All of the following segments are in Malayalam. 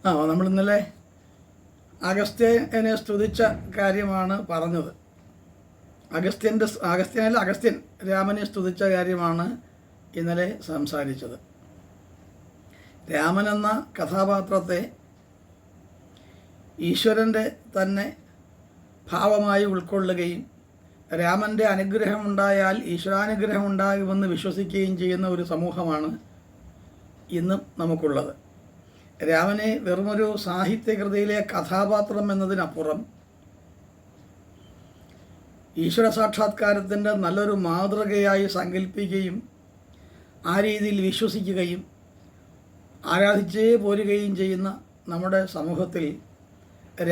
നമ്മൾ ഇന്നലെ അഗസ്ത്യനെ സ്തുതിച്ച കാര്യമാണ് പറഞ്ഞത്. അഗസ്ത്യൻ രാമനെ സ്തുതിച്ച കാര്യമാണ് ഇന്നലെ സംസാരിച്ചത്. രാമൻ എന്ന കഥാപാത്രത്തെ ഈശ്വരൻ്റെ തന്നെ ഭാവമായി ഉൾക്കൊള്ളുകയും രാമൻ്റെ അനുഗ്രഹമുണ്ടായാൽ ഈശ്വരാനുഗ്രഹം ഉണ്ടാകുമെന്ന് വിശ്വസിക്കുകയും ചെയ്യുന്ന ഒരു സമൂഹമാണ് ഇന്നും നമുക്കുള്ളത്. രാമനെ വെറുമൊരു സാഹിത്യകൃതിയിലെ കഥാപാത്രം എന്നതിനപ്പുറം ഈശ്വര സാക്ഷാത്കാരത്തിൻ്റെ നല്ലൊരു മാതൃകയായി സങ്കല്പിക്കുകയും ആ രീതിയിൽ വിശ്വസിക്കുകയും ആരാധിച്ചേ പോരുകയും ചെയ്യുന്ന നമ്മുടെ സമൂഹത്തിൽ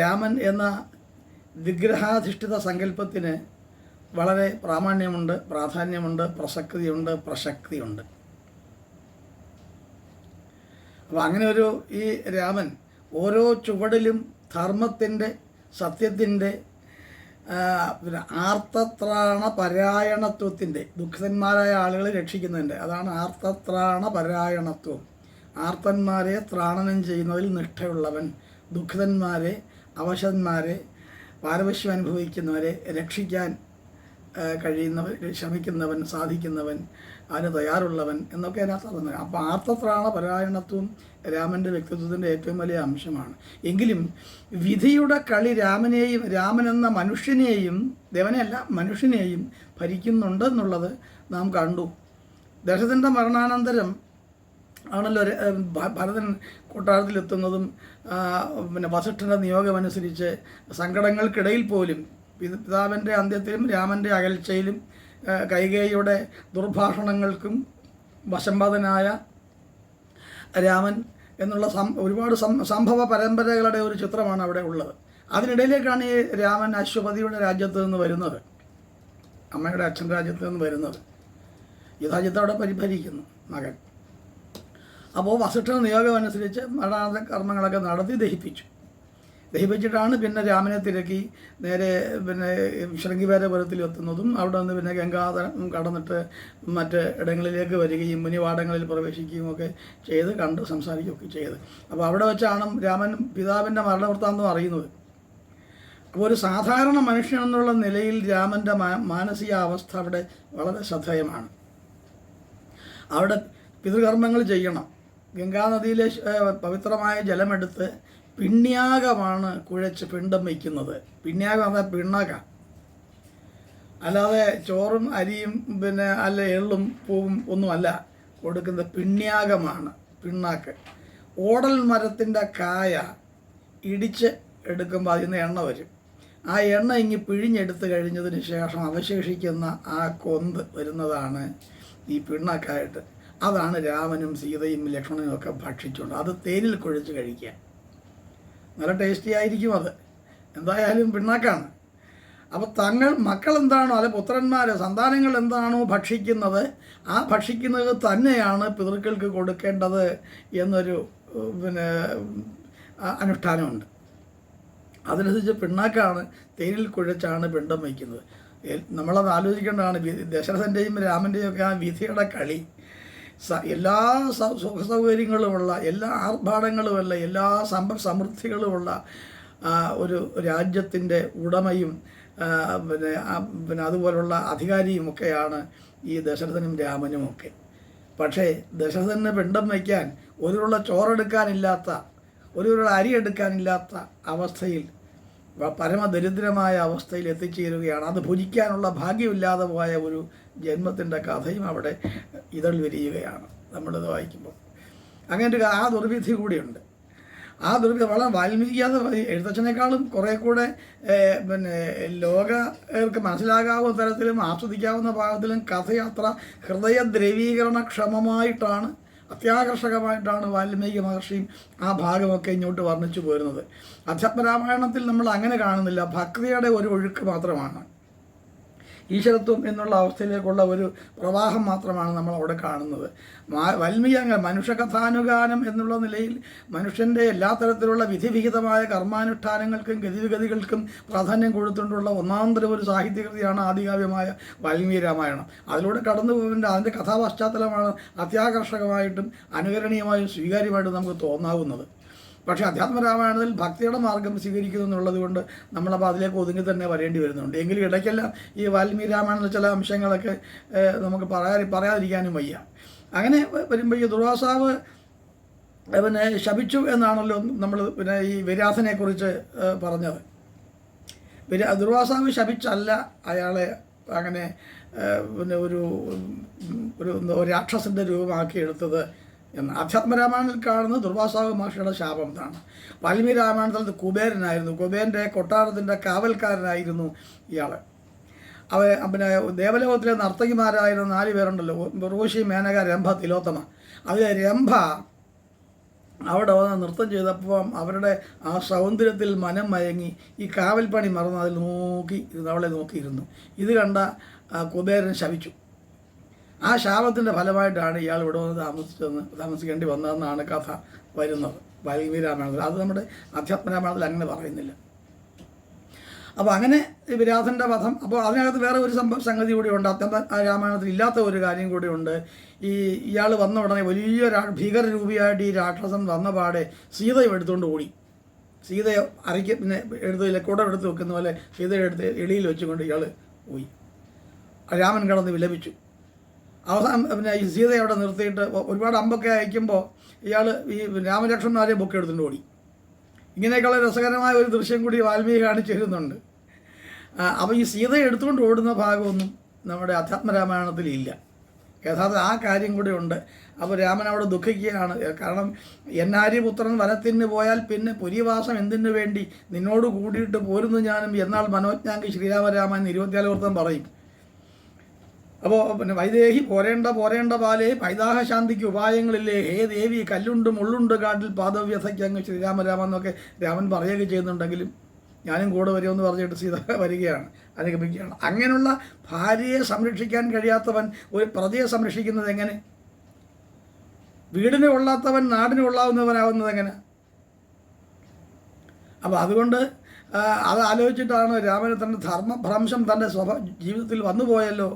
രാമൻ എന്ന വിഗ്രഹാധിഷ്ഠിത സങ്കല്പത്തിന് വളരെ പ്രാമാണ്യമുണ്ട്, പ്രാധാന്യമുണ്ട്, പ്രസക്തിയുണ്ട്. അപ്പോൾ അങ്ങനെ ഈ രാമൻ ഓരോ ചുവടിലും ധർമ്മത്തിൻ്റെ, സത്യത്തിൻ്റെ, ആർത്തത്രാണ പരായണത്വത്തിൻ്റെ, ദുഃഖിതന്മാരായ ആളുകളെ രക്ഷിക്കുന്നതിൻ്റെ, അതാണ് ആർത്തത്രാണ പരായണത്വം. ആർത്തന്മാരെ ത്രാണനം ചെയ്യുന്നതിൽ നിഷ്ഠയുള്ളവൻ, ദുഃഖിതന്മാരെ, അവശന്മാരെ, പാരവശ്യം അനുഭവിക്കുന്നവരെ രക്ഷിക്കാൻ കഴിയുന്നവൻ, ശ്രമിക്കുന്നവൻ, സാധിക്കുന്നവൻ, അതിന് തയ്യാറുള്ളവൻ എന്നൊക്കെ അതിനകത്ത് പറഞ്ഞത്. അപ്പോൾ ആർത്തത്രാണ പരായണത്വം രാമൻ്റെ വ്യക്തിത്വത്തിൻ്റെ ഏറ്റവും വലിയ അംശമാണ്. എങ്കിലും വിധിയുടെ കളി രാമൻ എന്ന മനുഷ്യനെയും, ദേവനെയല്ല മനുഷ്യനെയും ഭരിക്കുന്നുണ്ടെന്നുള്ളത് നാം കണ്ടു. ദശരഥൻ്റെ മരണാനന്തരം ആണല്ലോ ഭരതൻ കൊട്ടാരത്തിലെത്തുന്നതും വസിഷ്ഠൻ്റെ നിയോഗമനുസരിച്ച് സങ്കടങ്ങൾക്കിടയിൽ പോലും പിതാവിൻ്റെ അന്ത്യത്തിലും രാമൻ്റെ അകൽച്ചയിലും കൈകേയിയുടെ ദുർഭാഷണങ്ങൾക്കും വശംബാധനായ രാമൻ എന്നുള്ള ഒരുപാട് സംഭവ പരമ്പരകളുടെ ഒരു ചിത്രമാണ് അവിടെ ഉള്ളത്. അതിനിടയിലേക്കാണ് ഈ രാമൻ അശ്വപതിയുടെ രാജ്യത്ത് നിന്ന് വരുന്നത്, അമ്മയുടെ അച്ഛൻ രാജ്യത്ത് നിന്ന് വരുന്നത്. യുദ്ധാജിത്ത് അവിടെ പരിഭരിക്കുന്നു മകൻ. അപ്പോൾ വസിഷ്ഠൻ്റെ നിയോഗം അനുസരിച്ച് മരണാനന്തര കർമ്മങ്ങളൊക്കെ നടത്തി ദഹിപ്പിച്ചിട്ടാണ് പിന്നെ രാമനെ തിരക്കി നേരെ ശൃംഗിവേരപുരത്തിൽ എത്തുന്നതും അവിടെ നിന്ന് പിന്നെ ഗംഗാധരം കടന്നിട്ട് മറ്റ് ഇടങ്ങളിലേക്ക് വരികയും മുനിവാടങ്ങളിൽ പ്രവേശിക്കുകയും ഒക്കെ ചെയ്ത് കണ്ട് സംസാരിക്കുകയൊക്കെ ചെയ്ത്. അപ്പോൾ അവിടെ വെച്ചാണ് രാമൻ പിതാവിൻ്റെ മരണവൃത്താന്തം അറിയുന്നത്. അപ്പോൾ ഒരു സാധാരണ മനുഷ്യൻ എന്നുള്ള നിലയിൽ രാമൻ്റെ മാനസികാവസ്ഥ അവിടെ വളരെ ശ്രദ്ധേയമാണ്. അവിടെ പിതൃകർമ്മങ്ങൾ ചെയ്യണം. ഗംഗാനദിയിലെ പവിത്രമായ ജലമെടുത്ത് പിണ്യാകമാണ് കുഴച്ച് പിണ്ടം വയ്ക്കുന്നത്. പിണ്യാകം അതാ പിണ്ണക, അല്ലാതെ ചോറും അരിയും അല്ല എള്ളും പൂവും ഒന്നുമല്ല കൊടുക്കുന്നത്, പിണ്യാകമാണ്, പിണ്ണാക്ക്. ഓടൽ മരത്തിൻ്റെ കായ ഇടിച്ച് എടുക്കുമ്പോൾ അതിൽ നിന്ന് എണ്ണ വരും. ആ എണ്ണ പിഴിഞ്ഞെടുത്ത് കഴിഞ്ഞതിന് ശേഷം അവശേഷിക്കുന്ന ആ കൊന്ത് വരുന്നതാണ് ഈ പിണ്ണാക്കായിട്ട്. അതാണ് രാമനും സീതയും ലക്ഷ്മണനും ഒക്കെ ഭക്ഷിച്ചുകൊണ്ട് അത് തേനിൽ കുഴച്ച് കഴിക്കുക. നല്ല ടേസ്റ്റി ആയിരിക്കും അത്, എന്തായാലും പിണ്ണാക്കാണ്. അപ്പോൾ മക്കൾ എന്താണോ, അല്ലെ സന്താനങ്ങൾ എന്താണോ ഭക്ഷിക്കുന്നത്, ആ ഭക്ഷിക്കുന്നത് തന്നെയാണ് പിതൃക്കൾക്ക് കൊടുക്കേണ്ടത് എന്നൊരു അനുഷ്ഠാനമുണ്ട്. അതനുസരിച്ച് പിണ്ണാക്കാണ്, തേനിൽ കുഴച്ചാണ് പിണ്ടം വയ്ക്കുന്നത്. നമ്മളത് ആലോചിക്കേണ്ടതാണ്. ദശരഥൻ്റെയും രാമൻ്റെയും ഒക്കെ ആ വിധിയുടെ കളി, എല്ലാ സുഖസൗകര്യങ്ങളുമുള്ള, എല്ലാ ആർഭാടങ്ങളുമല്ല, എല്ലാ സമൃദ്ധികളുമുള്ള ഒരു രാജ്യത്തിൻ്റെ ഉടമയും അതുപോലുള്ള അധികാരിയും ഒക്കെയാണ് ഈ ദശരഥനും രാമനും ഒക്കെ. പക്ഷേ ദശരഥന് പിണ്ടം വയ്ക്കാൻ ഒരുള്ള ചോറെടുക്കാനില്ലാത്ത, ഒരുള്ള അരി എടുക്കാനില്ലാത്ത അവസ്ഥയിൽ, പരമദരിദ്രമായ അവസ്ഥയിൽ എത്തിച്ചേരുകയാണ്. അത് ഭുജിക്കാനുള്ള ഭാഗ്യമില്ലാതെ പോയ ഒരു ജന്മത്തിൻ്റെ കഥയും അവിടെ വിരിയുകയാണ് നമ്മളിത് വായിക്കുമ്പോൾ. അങ്ങനെ ആ ദുർവിധി കൂടിയുണ്ട്. ആ ദുർവിധി വളരെ വാൽമീകി എഴുത്തച്ഛനേക്കാളും കുറേ കൂടെ ലോകർക്ക് മനസ്സിലാകാവുന്ന തരത്തിലും ആസ്വദിക്കാവുന്ന ഭാഗത്തിലും കഥയത്ര ഹൃദയദ്രവീകരണക്ഷമമായിട്ടാണ്, അത്യാകർഷകമായിട്ടാണ് വാൽമീകി മഹർഷിയും ആ ഭാഗമൊക്കെ ഇങ്ങോട്ട് വർണ്ണിച്ചു പോരുന്നത്. അധ്യാത്മരാമായണത്തിൽ നമ്മൾ അങ്ങനെ കാണുന്നില്ല, ഭക്തിയുടെ ഒരു ഒഴുക്ക് മാത്രമാണ്, ഈശ്വരത്വം എന്നുള്ള അവസ്ഥയിലേക്കുള്ള ഒരു പ്രവാഹം മാത്രമാണ് നമ്മൾ അവിടെ കാണുന്നത്. വാൽമീകി അങ്ങനെ മനുഷ്യകഥാനുഗാനം എന്നുള്ള നിലയിൽ മനുഷ്യൻ്റെ എല്ലാ തരത്തിലുള്ള വിധിവിഹിതമായ കർമാനുഷ്ഠാനങ്ങൾക്കും ഗതിവിഗതികൾക്കും പ്രാധാന്യം കൊടുത്തുകൊണ്ടുള്ള ഒന്നാന്തരം ഒരു സാഹിത്യകൃതിയാണ് ആദികാവ്യമായ വാൽമീകി രാമായണം. അതിലൂടെ കടന്നു പോകുമ്പോൾ അതിൻ്റെ കഥാപശ്ചാത്തലമാണ് അത്യാകർഷകമായിട്ടും അനുകരണീയമായും സ്വീകാര്യമായിട്ടും നമുക്ക് തോന്നാവുന്നത്. പക്ഷേ അധ്യാത്മരാമായണത്തിൽ ഭക്തിയുടെ മാർഗം സ്വീകരിക്കുന്നു എന്നുള്ളത് കൊണ്ട് നമ്മളപ്പോൾ അതിലേക്ക് ഒതുങ്ങി തന്നെ വരേണ്ടി വരുന്നുണ്ട്. എങ്കിലും ഇടയ്ക്കെല്ലാം ഈ വാൽമീകി രാമായണത്തിലെ ചില അംശങ്ങളൊക്കെ നമുക്ക് പറയാതിരിക്കാനും വയ്യ. അങ്ങനെ വരുമ്പോൾ ഈ ദുർവാസാവ് പിന്നെ ശപിച്ചു എന്നാണല്ലോ നമ്മൾ പിന്നെ ഈ വിരാസനെക്കുറിച്ച് പറഞ്ഞത്. ദുർവാസാവ് ശപിച്ചല്ല അയാളെ അങ്ങനെ പിന്നെ ഒരു രാക്ഷസൻ്റെ രൂപമാക്കി എടുത്തത് എന്ന് അധ്യാത്മരാമായണത്തിൽ കാണുന്ന ദുർവാസാവ് മഹർഷിയുടെ ശാപം എന്നാണ്. വാൽമീകി രാമായണത്തിൽ കുബേരനായിരുന്നു, കുബേരൻ്റെ കൊട്ടാരത്തിൻ്റെ കാവൽക്കാരനായിരുന്നു ഇയാൾ. പിന്നെ ദേവലോകത്തിലെ നർത്തകിമാരായിരുന്ന 4 പേരുണ്ടല്ലോ, ഊർവശി, മേനക, രംഭ, തിലോത്തമ. അതിലെ രംഭ അവിടെ വന്ന് നൃത്തം ചെയ്തപ്പം അവരുടെ ആ സൗന്ദര്യത്തിൽ മനം മയങ്ങി ഈ കാവൽപ്പണി മറന്ന് അതിൽ അവളെ നോക്കിയിരുന്നു. ഇത് കണ്ട കുബേരൻ ശപിച്ചു. ആ ശാപത്തിൻ്റെ ഫലമായിട്ടാണ് ഇയാൾ ഇവിടെ വന്ന് താമസിക്കേണ്ടി വന്നതെന്നാണ് കഥ വരുന്നത് വാൽമീകി രാമായണത്തിൽ. അത് നമ്മുടെ അധ്യാത്മരാമായണത്തിൽ അങ്ങനെ പറയുന്നില്ല. അപ്പോൾ അങ്ങനെ വിരാധൻ്റെ വധം. അപ്പോൾ അതിനകത്ത് വേറെ ഒരു സംഗതി കൂടിയുണ്ട്, രാമായണത്തിൽ ഇല്ലാത്ത ഒരു കാര്യം കൂടിയുണ്ട്. ഇയാൾ വന്ന ഉടനെ വലിയ ഭീകരരൂപിയായിട്ട് ഈ രാക്ഷസൻ വന്ന പാടെ സീതയെ എടുത്തുകൊണ്ട് ഓടി. സീതയെ പിന്നെ എടുത്തില്ല, കുടം എടുത്ത് വെക്കുന്ന പോലെ സീതയെ എടുത്ത് എളിയിൽ വെച്ചുകൊണ്ട് ഇയാൾ പോയി. രാമൻ കിടന്ന് വിലപിച്ചു. അവസാനം പിന്നെ ഈ സീതയെ അവിടെ നിർത്തിയിട്ട് ഒരുപാട് അമ്പൊക്കെ അയക്കുമ്പോൾ ഇയാൾ ഈ രാമലക്ഷ്മണന്മാരെ ബുക്ക് എടുത്തുകൊണ്ട് ഓടി. ഇങ്ങനെയൊക്കെയുള്ള രസകരമായ ഒരു ദൃശ്യം കൂടി വാൽമീകി കാണിച്ചു തരുന്നുണ്ട്. അപ്പോൾ ഈ സീതയെ എടുത്തുകൊണ്ട് ഓടുന്ന ഭാഗമൊന്നും നമ്മുടെ അധ്യാത്മരാമായണത്തിൽ ഇല്ല. യഥാർത്ഥ ആ കാര്യം കൂടി ഉണ്ട്. അപ്പോൾ രാമൻ അവിടെ ദുഃഖിക്കുകയാണ്. കാരണം എന്നാര്യപുത്രൻ വനത്തിന് പോയാൽ പിന്നെ പുരിവാസം എന്തിനു വേണ്ടി, നിന്നോട് കൂടിയിട്ട് പോരുന്നു ഞാനും എന്നാൽ മനോജ്ഞാങ്കി ശ്രീരാമരാമൻ 24 പറയും. അപ്പോൾ പിന്നെ വൈദേഹി പോരേണ്ട ബാലേ പൈതാഹ ശാന്തിക്ക് ഉപായങ്ങളില്ലേ, ഹേ ദേവി കല്ലുണ്ട് മുള്ളുണ്ട് കാട്ടിൽ പാദവ്യഥയ്ക്ക് അങ്ങ് ശ്രീരാമരാമൻ എന്നൊക്കെ രാമൻ പറയുകയൊക്കെ ചെയ്യുന്നുണ്ടെങ്കിലും ഞാനും കൂടെ വരുമെന്ന് പറഞ്ഞിട്ട് സീത വരികയാണ്, അനുഗമിക്കുകയാണ്. അങ്ങനെയുള്ള ഭാര്യയെ സംരക്ഷിക്കാൻ കഴിയാത്തവൻ ഒരു പ്രജയെ സംരക്ഷിക്കുന്നത് എങ്ങനെ? വീടിന് കൊള്ളാത്തവൻ നാടിന് കൊള്ളാവുന്നവനാവുന്നത് എങ്ങനെ? അപ്പോൾ അതുകൊണ്ട് അത് ആലോചിച്ചിട്ടാണ് രാമന് തൻ്റെ ധർമ്മഭ്രംശം തൻ്റെ ജീവിതത്തിൽ വന്നുപോയല്ലോ,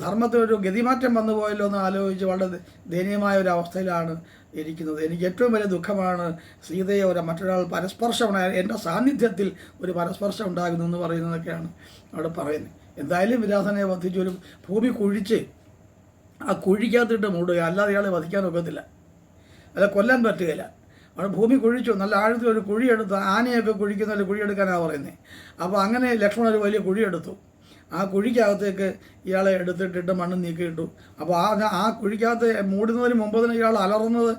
ധർമ്മത്തിനൊരു ഗതിമാറ്റം വന്നുപോയല്ലോ എന്ന് ആലോചിച്ച് വളരെ ദയനീയമായ ഒരു അവസ്ഥയിലാണ് ഇരിക്കുന്നത്. എനിക്ക് ഏറ്റവും വലിയ ദുഃഖമാണ് സീതയെ മറ്റൊരാൾ പരസ്പർശം, എൻ്റെ സാന്നിധ്യത്തിൽ ഒരു പരസ്പർശം ഉണ്ടാകുന്നു എന്ന് പറയുന്നതൊക്കെയാണ് അവിടെ പറയുന്നത്. എന്തായാലും വിരാസനെ വധിച്ച് ഒരു ഭൂമി കുഴിച്ച് ആ കുഴിക്കകത്തിട്ട് മൂടുക, അല്ലാതെ ഇയാളെ വധിക്കാൻ ഒക്കത്തില്ല, അല്ല കൊല്ലാൻ പറ്റുകയില്ല. അവിടെ ഭൂമി കുഴിച്ചു, നല്ല ആഴത്തിൽ ഒരു കുഴിയെടുത്ത്, ആനയൊക്കെ കുഴിക്കുന്ന ഒരു കുഴിയെടുക്കാനാണ് പറയുന്നത്. അപ്പോൾ അങ്ങനെ ലക്ഷ്മണൻ ഒരു വലിയ കുഴിയെടുത്തു. ആ കുഴിക്കകത്തേക്ക് ഇയാളെ എടുത്തിട്ടിട്ട് മണ്ണ് നീക്കിയിട്ടു. അപ്പോൾ ആ കുഴിക്കകത്ത് മൂടുന്നതിന് മുമ്പ് തന്നെ ഇയാൾ അലറുന്നത്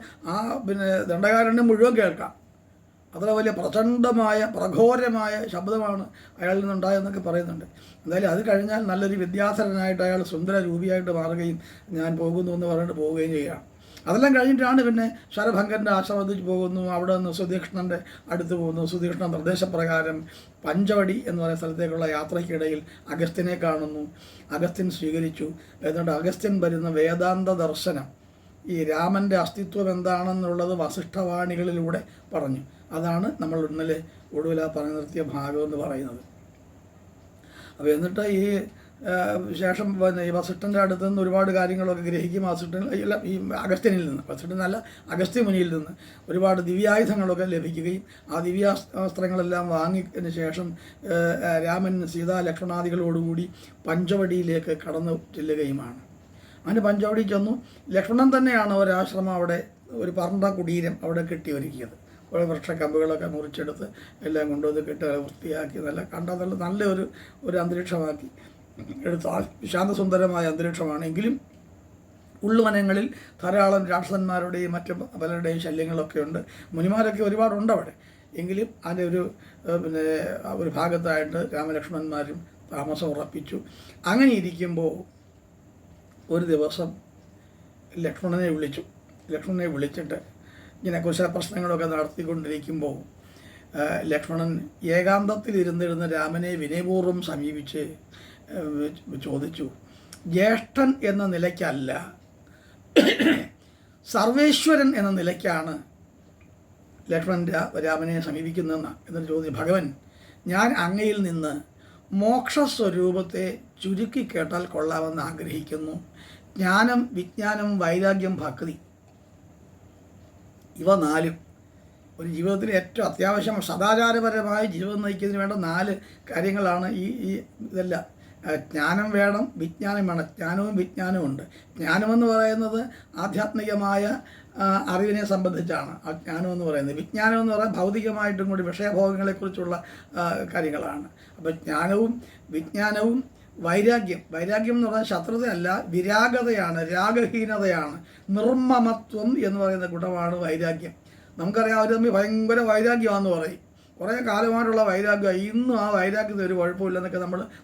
പിന്നെ ദണ്ഡകാരണ്യം മുഴുവൻ കേൾക്കാം. അത്ര വലിയ പ്രചണ്ഡമായ പ്രഘോരമായ ശബ്ദമാണ് അയാളിൽ നിന്നുണ്ടായതെന്നൊക്കെ പറയുന്നുണ്ട്. എന്തായാലും അത് കഴിഞ്ഞാൽ നല്ലൊരു വിദ്യാധരനായിട്ട് അയാൾ സുന്ദര രൂപിയായിട്ട് മാറുകയും ഞാൻ പോകുന്നു എന്ന് പറഞ്ഞിട്ട് പോവുകയും ചെയ്യുകയാണ്. അതെല്ലാം കഴിഞ്ഞിട്ടാണ് പിന്നെ ശരഭംഗൻ്റെ ആശ്രമത്തിൽ പോകുന്നു. അവിടെ നിന്ന് സുധീഷ്ണൻ്റെ അടുത്ത് പോകുന്നു. സുധീഷ്ണ നിർദ്ദേശപ്രകാരം പഞ്ചവടി എന്ന് പറയുന്ന സ്ഥലത്തേക്കുള്ള യാത്രയ്ക്കിടയിൽ അഗസ്ത്യനെ കാണുന്നു. അഗസ്ത്യൻ സ്വീകരിച്ചു. എന്നിട്ട് അഗസ്ത്യൻ വരുന്ന വേദാന്ത ദർശനം, ഈ രാമൻ്റെ അസ്തിത്വം എന്താണെന്നുള്ളത് വസിഷ്ഠവാണികളിലൂടെ പറഞ്ഞു. അതാണ് നമ്മൾ ഇന്നലെ ഒടുവിൽ പറഞ്ഞു നിർത്തിയ ഭാഗം എന്ന് പറയുന്നത്. അപ്പോൾ എന്നിട്ട് ഈ ശേഷം ഈ വസിഷ്ഠൻ്റെ അടുത്ത് നിന്ന് ഒരുപാട് കാര്യങ്ങളൊക്കെ ഗ്രഹിക്കും. ഈ അഗസ്ത്യനിൽ നിന്ന്, വസിഷ്ഠനല്ല അഗസ്ത്യ മുനിയിൽ നിന്ന് ഒരുപാട് ദിവ്യായുധങ്ങളൊക്കെ ലഭിക്കുകയും ആ ദിവ്യാസ്ത്രങ്ങളെല്ലാം വാങ്ങിയതിന് ശേഷം രാമൻ സീതാ ലക്ഷ്മണാദികളോടുകൂടി പഞ്ചവടിയിലേക്ക് കടന്നു ചെല്ലുകയുമാണ്. അങ്ങനെ പഞ്ചവടി ചെന്നു. ലക്ഷ്മണൻ തന്നെയാണ് ഒരാശ്രമം അവിടെ, ഒരു പറണ്ട കുടീരം അവിടെ കെട്ടിയൊരുക്കിയത്. കുറേ വൃക്ഷക്കമ്പുകളൊക്കെ മുറിച്ചെടുത്ത് എല്ലാം കൊണ്ടുവന്ന് കെട്ടി വൃത്തിയാക്കി നല്ലൊരു അന്തരീക്ഷമാക്കി എടുത്ത ശാന്തസുന്ദരമായ അന്തരീക്ഷമാണെങ്കിലും ഉള്ളുവനങ്ങളിൽ ധാരാളം രാക്ഷസന്മാരുടെയും മറ്റ് പലരുടെയും ശല്യങ്ങളൊക്കെ ഉണ്ട്. മുനിമാരൊക്കെ ഒരുപാടുണ്ട് അവിടെ. എങ്കിലും അതിൻ്റെ ഒരു ഭാഗത്തായിട്ട് രാമലക്ഷ്മണന്മാരും താമസം ഉറപ്പിച്ചു. അങ്ങനെ ഇരിക്കുമ്പോൾ ഒരു ദിവസം ലക്ഷ്മണനെ വിളിച്ചിട്ട് ഇങ്ങനെ കുശല പ്രശ്നങ്ങളൊക്കെ നടത്തിക്കൊണ്ടിരിക്കുമ്പോൾ ലക്ഷ്മണൻ ഏകാന്തത്തിലിരുന്നിരുന്ന രാമനെ വിനയപൂർവ്വം സമീപിച്ച് ചോദിച്ചു, ജ്യേഷ്ഠൻ എന്ന നിലയ്ക്കല്ല, സർവേശ്വരൻ എന്ന നിലയ്ക്കാണ് ലക്ഷ്മണൻ രാമനെ സമീപിക്കുന്നതെന്നാണ്. എന്നൊരു ചോദ്യം. ഭഗവൻ, ഞാൻ അങ്ങയിൽ നിന്ന് മോക്ഷസ്വരൂപത്തെ ചുരുക്കി കേട്ടാൽ കൊള്ളാമെന്ന് ആഗ്രഹിക്കുന്നു. ജ്ഞാനം, വിജ്ഞാനം, വൈരാഗ്യം, ഭക്തി, ഇവ 4 ഒരു ജീവിതത്തിൽ ഏറ്റവും അത്യാവശ്യം സദാചാരപരമായ ജീവിതം നയിക്കുന്നതിന് വേണ്ട 4 കാര്യങ്ങളാണ് ഈ ഇതെല്ലാം. ജ്ഞാനം വേണം, വിജ്ഞാനം വേണം. ജ്ഞാനവും വിജ്ഞാനവും ഉണ്ട്. ജ്ഞാനമെന്ന് പറയുന്നത് ആധ്യാത്മികമായ അറിവിനെ സംബന്ധിച്ചാണ് ആ ജ്ഞാനം എന്ന് പറയുന്നത്. വിജ്ഞാനം എന്ന് പറയുന്നത് ഭൗതികമായിട്ടും കൂടി വിഷയഭോഗങ്ങളെക്കുറിച്ചുള്ള കാര്യങ്ങളാണ്. അപ്പോൾ ജ്ഞാനവും വിജ്ഞാനവും വൈരാഗ്യം എന്ന് പറഞ്ഞാൽ ശത്രുതയല്ല, വിരാഗതയാണ്, രാഗഹീനതയാണ്. നിർമ്മമത്വം എന്ന് പറയുന്ന ഗുണമാണ് വൈരാഗ്യം. നമുക്കറിയാം, അവർ തമ്മിൽ ഭയങ്കര വൈരാഗ്യമാണെന്ന് പറയും. കുറേ കാലമായിട്ടുള്ള വൈരാഗ്യം, ഇന്നും ആ വൈരാഗ്യത്തിന് ഒരു കുഴപ്പമില്ലെന്നൊക്കെ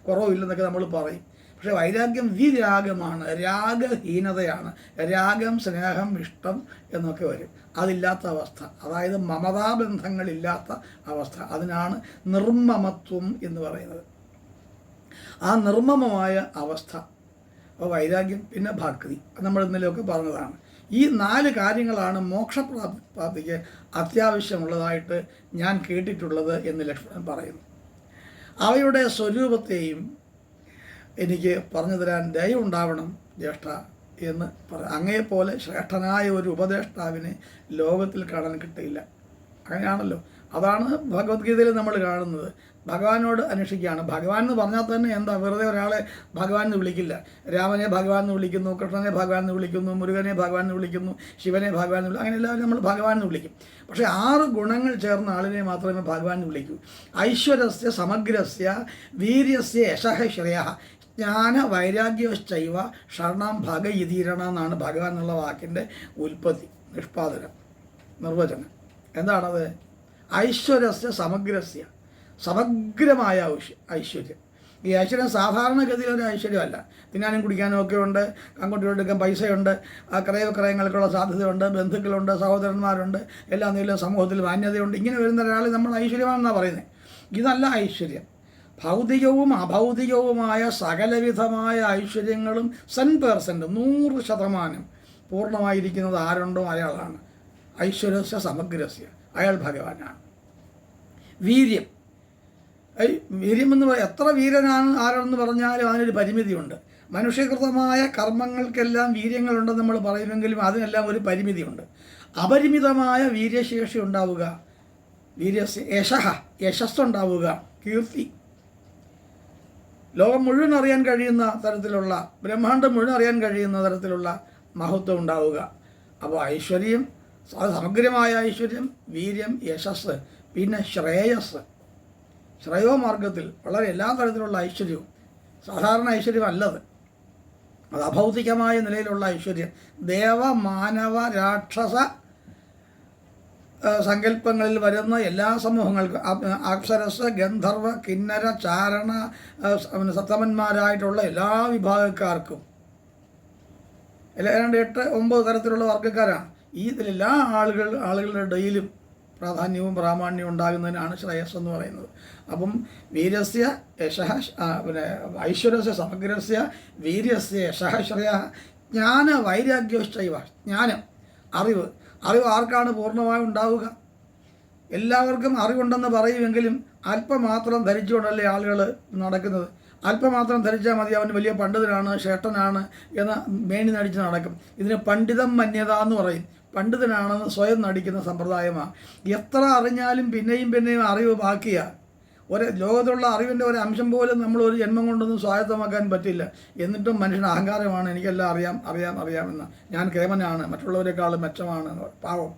കുറവില്ലെന്നൊക്കെ നമ്മൾ പറയും. പക്ഷേ വൈരാഗ്യം വിരാഗമാണ്, രാഗഹീനതയാണ്. രാഗം, സ്നേഹം, ഇഷ്ടം എന്നൊക്കെ വരും. അതില്ലാത്ത അവസ്ഥ, അതായത് മമതാബന്ധങ്ങളില്ലാത്ത അവസ്ഥ, അതിനാണ് നിർമ്മമത്വം എന്ന് പറയുന്നത്. ആ നിർമ്മമമായ അവസ്ഥ, അപ്പോൾ വൈരാഗ്യം, പിന്നെ ഭക്തി, നമ്മൾ ഇന്നലെയൊക്കെ പറഞ്ഞതാണ്. ഈ 4 കാര്യങ്ങളാണ് മോക്ഷപ്രാപ്തിക്ക് അത്യാവശ്യമുള്ളതായിട്ട് ഞാൻ കേട്ടിട്ടുള്ളത് എന്ന് ലക്ഷ്മണൻ പറയുന്നു. അവയുടെ സ്വരൂപത്തെയും എനിക്ക് പറഞ്ഞു തരാൻ ദയവുണ്ടാവണം ജ്യേഷ്ഠ എന്ന് അങ്ങയെപ്പോലെ ശ്രേഷ്ഠനായ ഒരു ഉപദേഷ്ടാവിനെ ലോകത്തിൽ കാണാൻ കിട്ടിയില്ല. അങ്ങനെയാണല്ലോ, അതാണ് ഭഗവത്ഗീതയിൽ നമ്മൾ കാണുന്നത്. ഭഗവാനോട് അന്വേഷിക്കുകയാണ്. ഭഗവാൻ എന്ന് പറഞ്ഞാൽ തന്നെ എന്താ, വെറുതെ ഒരാളെ ഭഗവാൻ എന്ന് വിളിക്കില്ല. രാമനെ ഭഗവാൻ എന്ന് വിളിക്കുന്നു, കൃഷ്ണനെ ഭഗവാൻ എന്ന് വിളിക്കുന്നു, മുരുകനെ ഭഗവാൻ എന്ന് വിളിക്കുന്നു, ശിവനെ ഭഗവാൻ എന്ന് വിളിക്കുന്നു. അങ്ങനെ എല്ലാവരും നമ്മൾ ഭഗവാൻ എന്ന് വിളിക്കും. പക്ഷേ 6 ഗുണങ്ങൾ ചേർന്ന ആളിനെ മാത്രമേ ഭഗവാൻ എന്ന് വിളിക്കൂ. ഐശ്വര്യസ്യ സമഗ്രസ്യ വീര്യസ്യ യശഃ ശ്രേയഃ ജ്ഞാന വൈരാഗ്യശ്ചൈവ ഷർണം ഭഗയതീരണ എന്നാണ് ഭഗവാൻ എന്നുള്ള വാക്കിൻ്റെ ഉൽപ്പത്തി, നിഷ്പാദനം, നിർവചനം. എന്താണത്? ഐശ്വര്യസ്യ സമഗ്രസ്യ, സമഗ്രമായ ഐശ്വര്യം. ഈ ഐശ്വര്യം സാധാരണഗതിയിൽ ഒരു ഐശ്വര്യമല്ല. തിന്നാനും കുടിക്കാനും ഒക്കെ ഉണ്ട്, അങ്ങോട്ടും ഇങ്ങോട്ടും പൈസയുണ്ട്, ക്രയവിക്രയങ്ങൾക്കുള്ള സാധ്യതയുണ്ട്, ബന്ധുക്കളുണ്ട്, സഹോദരന്മാരുണ്ട്, എല്ലാ നിലയിലും സമൂഹത്തിൽ മാന്യതയുണ്ട്. ഇങ്ങനെ വരുന്ന ഒരാൾ നമ്മൾ ഐശ്വര്യമാണെന്നാണ് പറയുന്നത്. ഇതല്ല ഐശ്വര്യം. ഭൗതികവും അഭൗതികവുമായ സകലവിധമായ ഐശ്വര്യങ്ങളും 100% 100% പൂർണ്ണമായിരിക്കുന്നത് ആരുണ്ടോ അയാളാണ് ഐശ്വര്യസ്യ സമഗ്രസ്യ, അയാൾ ഭഗവാനാണ്. വീര്യം എന്ന് പറയാം. എത്ര വീരനാണ് ആരെന്ന് പറഞ്ഞാലും അതിനൊരു പരിമിതിയുണ്ട്. മനുഷ്യകൃതമായ കർമ്മങ്ങൾക്കെല്ലാം വീര്യങ്ങളുണ്ടെന്ന് നമ്മൾ പറയുമെങ്കിലും അതിനെല്ലാം ഒരു പരിമിതിയുണ്ട്. അപരിമിതമായ വീര്യശേഷി ഉണ്ടാവുക, യശസ്സുണ്ടാവുക, കീർത്തി, ലോകം മുഴുവൻ അറിയാൻ കഴിയുന്ന തരത്തിലുള്ള, ബ്രഹ്മാണ്ടം മുഴുവൻ അറിയാൻ കഴിയുന്ന തരത്തിലുള്ള മഹത്വം ഉണ്ടാവുക. അപ്പോൾ ഐശ്വര്യം, സമഗ്രമായ ഐശ്വര്യം, വീര്യം, യശസ്, പിന്നെ ശ്രേയസ്, ശ്രേയോമാർഗത്തിൽ വളരെ എല്ലാ തരത്തിലുള്ള ഐശ്വര്യവും. സാധാരണ ഐശ്വര്യമല്ലത്, അത് അഭൗതികമായ നിലയിലുള്ള ഐശ്വര്യം. ദേവ, മാനവ, രാക്ഷസ സങ്കല്പങ്ങളിൽ വരുന്ന എല്ലാ സമൂഹങ്ങൾക്കും, അപ്സരസ്, ഗന്ധർവ, കിന്നര, ചാരണ, സപ്തമന്മാരായിട്ടുള്ള എല്ലാ വിഭാഗക്കാർക്കും, ഏതാണ്ട് 8-9 തരത്തിലുള്ള വർഗ്ഗക്കാരാണ്. ഇതിലെല്ലാ ആളുകളുടെ ഇടയിലും പ്രാധാന്യവും പ്രാമാണ്യവും ഉണ്ടാകുന്നതിനാണ് ശ്രേയസ് എന്ന് പറയുന്നത്. അപ്പം വീര്യസ്യ യശഃ, പിന്നെ ഐശ്വര്യസ്യ സമഗ്രസ്യ വീര്യസ്യ യശഃ ശ്രേയഃ ജ്ഞാന വൈരാഗ്യശ്ചൈവ. ജ്ഞാനം, അറിവ് ആർക്കാണ് പൂർണ്ണമായി ഉണ്ടാവുക? എല്ലാവർക്കും അറിവുണ്ടെന്ന് പറയുമെങ്കിലും അല്പമാത്രം ധരിച്ചുകൊണ്ടല്ലേ ആളുകൾ നടക്കുന്നത്. അല്പമാത്രം ധരിച്ചാൽ മതി, അവൻ വലിയ പണ്ഡിതനാണ്, ശ്രേഷ്ഠനാണ് എന്ന് മേനി നടിച്ച് നടക്കും. ഇതിന് പണ്ഡിതം മന്യത എന്ന് പറയും. പണ്ഡിതനാണെന്ന് സ്വയം നടിക്കുന്ന സമ്പ്രദായമാണ്. എത്ര അറിഞ്ഞാലും പിന്നെയും അറിവ് ബാക്കിയാണ്. ലോകത്തുള്ള അറിവിൻ്റെ ഒരു അംശം പോലും നമ്മൾ ഒരു ജന്മം കൊണ്ടൊന്നും സ്വായത്തമാക്കാൻ പറ്റില്ല. എന്നിട്ടും മനുഷ്യന് അഹങ്കാരമാണ്, എനിക്കെല്ലാം അറിയാമെന്ന്, ഞാൻ കേമനാണ്, മറ്റുള്ളവരെക്കാളും മെച്ചമാണ്. പാവം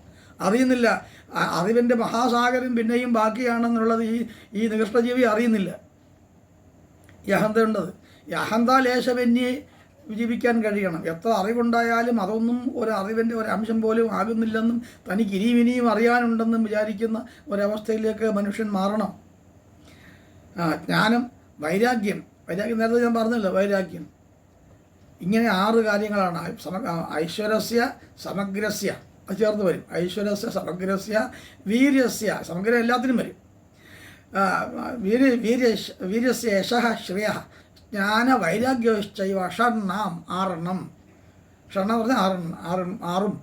അറിയുന്നില്ല, അറിവിൻ്റെ മഹാസാഗരം പിന്നെയും ബാക്കിയാണെന്നുള്ളത് ഈ നികൃഷ്ടജീവി അറിയുന്നില്ല. ഈ അഹന്തയുണ്ടത്. ഈ അഹന്താലേശമന്യേ ജീവിക്കാൻ കഴിയണം. എത്ര അറിവുണ്ടായാലും അതൊന്നും അറിവിൻ്റെ ഒരു അംശം പോലും ആകുന്നില്ലെന്നും തനിക്ക് ഇനിയും അറിയാനുണ്ടെന്നും വിചാരിക്കുന്ന ഒരവസ്ഥയിലേക്ക് മനുഷ്യൻ മാറണം. ജ്ഞാനം, വൈരാഗ്യം നേരത്തെ ഞാൻ പറഞ്ഞല്ലോ, വൈരാഗ്യം. ഇങ്ങനെ 6 കാര്യങ്ങളാണ്. ഐശ്വര്യസ്യ സമഗ്രസ്യ, അത് ചേർന്ന് വരും. ഐശ്വര്യസ്യ സമഗ്രസ്യ വീര്യസ്യ, സമഗ്രം എല്ലാത്തിനും വരും. വീര്യസ്യ യശഃ ശ്രേയഃ ജ്ഞാന വൈരാഗ്യശ്ചൈവ ഷണ്ണം 6. ഷണ്ണം പറഞ്ഞാൽ 6